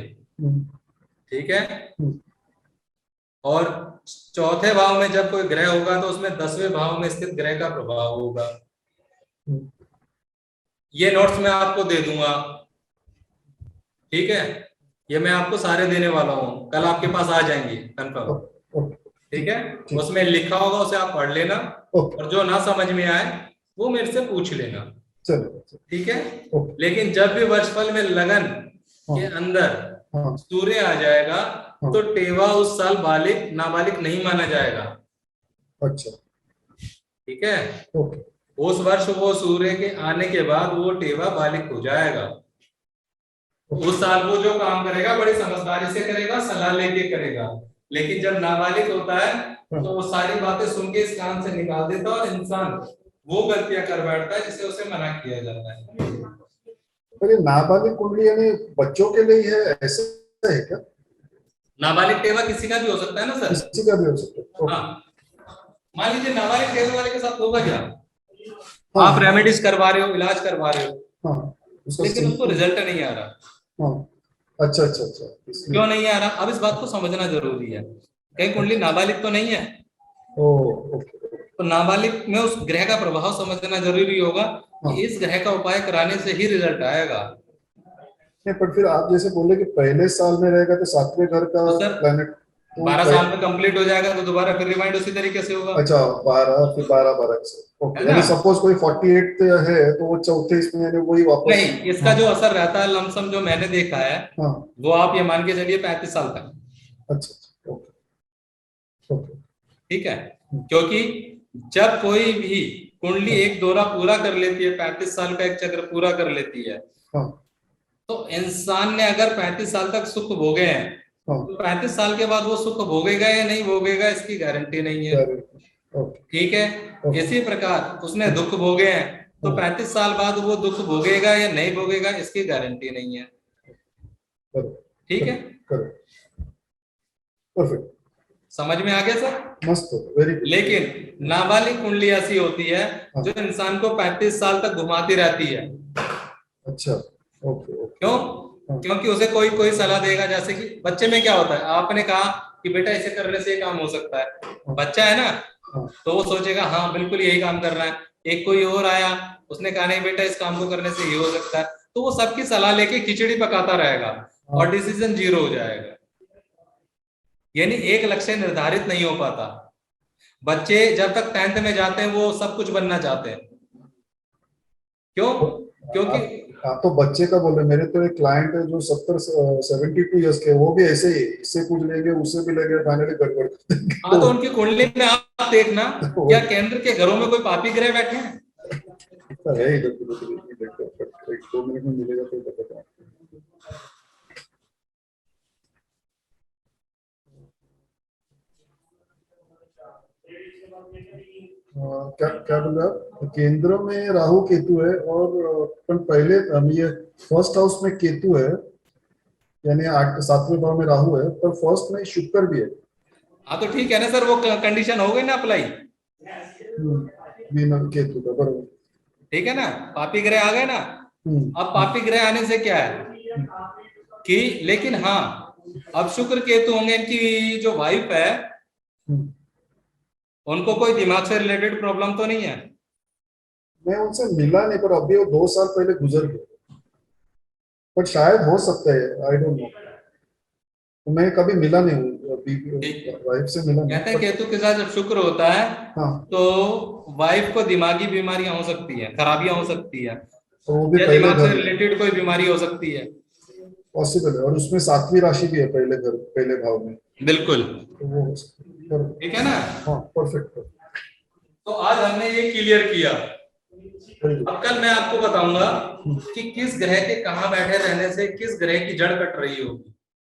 ठीक है। और चौथे भाव में जब कोई ग्रह होगा तो उसमें 10वें भाव में स्थित ग्रह का प्रभाव होगा। ये नोट्स मैं आपको दे दूंगा। ठीक है। ये मैं आपको सारे देने वाला हूँ, कल आपके पास आ जाएंगे कंफर्म। ठीक है। उसमें लिखा होगा, उसे आप पढ़ लेना और जो ना समझ में आए वो मेरे से पूछ लेना। ठीक है। लेकिन जब भी वर्षफल में लगन के अंदर सूर्य आ जाएगा तो टेवा उस साल बालिग नाबालिग नहीं माना जाएगा। अच्छा। ठीक है। उस वर्ष वो सूर्य के आने के बाद वो टेवा बालिग हो जाएगा। उस साल वो जो काम करेगा बड़ी समझदारी से करेगा, सलाह लेके करेगा। लेकिन जब नाबालिग होता है तो वो सारी बातें सुन के इस काम से निकाल देता है और इंसान वो गलतियां कर बैठता है जिसे उसे मना किया जाता है। पर ये नाबालिग कुंडली यानी बच्चों के लिए है, ऐसा है क्या? नाबालिग टेवा किसी का भी हो सकता है ना सर? किसी का भी हो सकता है। हाँ। मान लीजिए नाबालिग टेवा वाले के साथ होगा क्या? आप रेमेडीज करवा रहे हो, इलाज करवा रहे हो, लेकिन उसको रिजल्ट नहीं आ रहा। अच्छा अच्छा अच्छा। क्यों नहीं आ रहा? अब इस बात को समझना जरूरी है। कहीं कुंडली नाबालिग तो नहीं है। तो नाबालिग में उस ग्रह का प्रभाव समझना जरूरी होगा कि इस ग्रह का उपाय कराने से ही रिजल्ट आएगा। पर फिर आप जैसे बोले कि पहले साल में रहेगा तो 7वें घर का प्लैनेट 12 साल में कंप्लीट हो जाएगा तो दोबारा फिर रिमाइंड उसी तरीके से होगा। अच्छा 12 फिर 12 से। ओके। यानी सपोज कोई 48 है तो वो चौथे इसमें यानी वही वापस नहीं, इसका जो असर रहता है लमसम जो मैंने देखा है वो आप ये मान के चलिए 35 साल तक। अच्छा। ओके। ठीक है। क्योंकि जब कोई भी कुंडली एक दौरा पूरा कर लेती है, 35 साल का एक चक्र पूरा कर लेती है, तो इंसान ने अगर 35 साल तक सुख भोगे हैं तो 35 साल के बाद वो सुख भोगेगा या नहीं भोगेगा इसकी गारंटी नहीं है। ठीक है। इसी प्रकार उसने दुख भोगे हैं तो 35 साल बाद वो दुख भोगेगा या नहीं भोगेगा इसकी गारंटी नहीं है। ठीक है। परफेक्ट। समझ में आ गया सर? मस्त। Very good. लेकिन नाबालिग कुंडली ऐसी होती है जो इंसान को 35 साल तक घुमाती रहती है। अच्छा। ओके। क्यों? क्योंकि उसे कोई कोई सलाह देगा। जैसे कि बच्चे में क्या होता है, आपने कहा कि बेटा इसे करने से ये काम हो सकता है, बच्चा है ना, तो वो सोचेगा हाँ बिल्कुल यही काम करना है। एक कोई और आया, उसने कहा नहीं बेटा इस काम को करने से ये हो सकता है, तो वो सबकी सलाह लेके खिचड़ी पकाता रहेगा और डिसीजन जीरो हो जाएगा। यानी एक लक्ष्य निर्धारित नहीं हो पाता। बच्चे जब तक 10th में जाते हैं वो सब कुछ बनना चाहते हैं। क्यों? क्योंकि आप तो बच्चे का बोल रहे, मेरे तो एक क्लाइंट है जो 72 ईयर्स के, वो भी ऐसे ही, इससे पूछ लेंगे उससे भी लेंगे, फाइनली गड़बड़। हाँ, तो उनकी कुंडली में आप देखना क्या केंद्र के घरों में कोई पापी ग्रह बैठे हैं? है इधर 2 मिनट में मिलेगा तो बता। क्या क्या बोल रहे आप? केंद्र में राहु केतु है और पहले ये फर्स्ट हाउस में केतु है, यानी 7वें भाव में राहु है, पर फर्स्ट में शुक्र भी है। हाँ तो ठीक है ना सर, वो कंडीशन हो गई ना अप्लाई। बिना केतु का बराबर। ठीक है ना, पापी ग्रह आ गए ना। अब पापी ग्रह आने से क्या है कि, लेकिन हाँ अब शुक्र केतु होंगे, इनकी जो वाइफ है उनको कोई दिमाग से रिलेटेड प्रॉब्लम तो नहीं है? मैं उनसे मिला नहीं, पर अभी वो 2 साल पहले गुजर गए, पर शायद हो सकता है, आई डोंट नो। मैं कभी मिला नहीं हूँ, वाइफ से मिला नहीं। कहते हैं केतु के साथ जब शुक्र होता है तो वाइफ को दिमागी बीमारियां हो सकती है, खराबियां हो सकती है, तो वो भी या दिमाग से रिलेटेड कोई बीमारी हो सकती है। पॉसिबल है, और उसमें 7वीं राशि भी है पहले घर, पहले भाव में। बिल्कुल। तो वो हो सकता है। ठीक है ना। हाँ परफेक्ट। तो आज हमने ये क्लियर किया। अब कल मैं आपको बताऊंगा कि किस ग्रह के कहाँ बैठे रहने से किस ग्रह की जड़ कट रही होगी।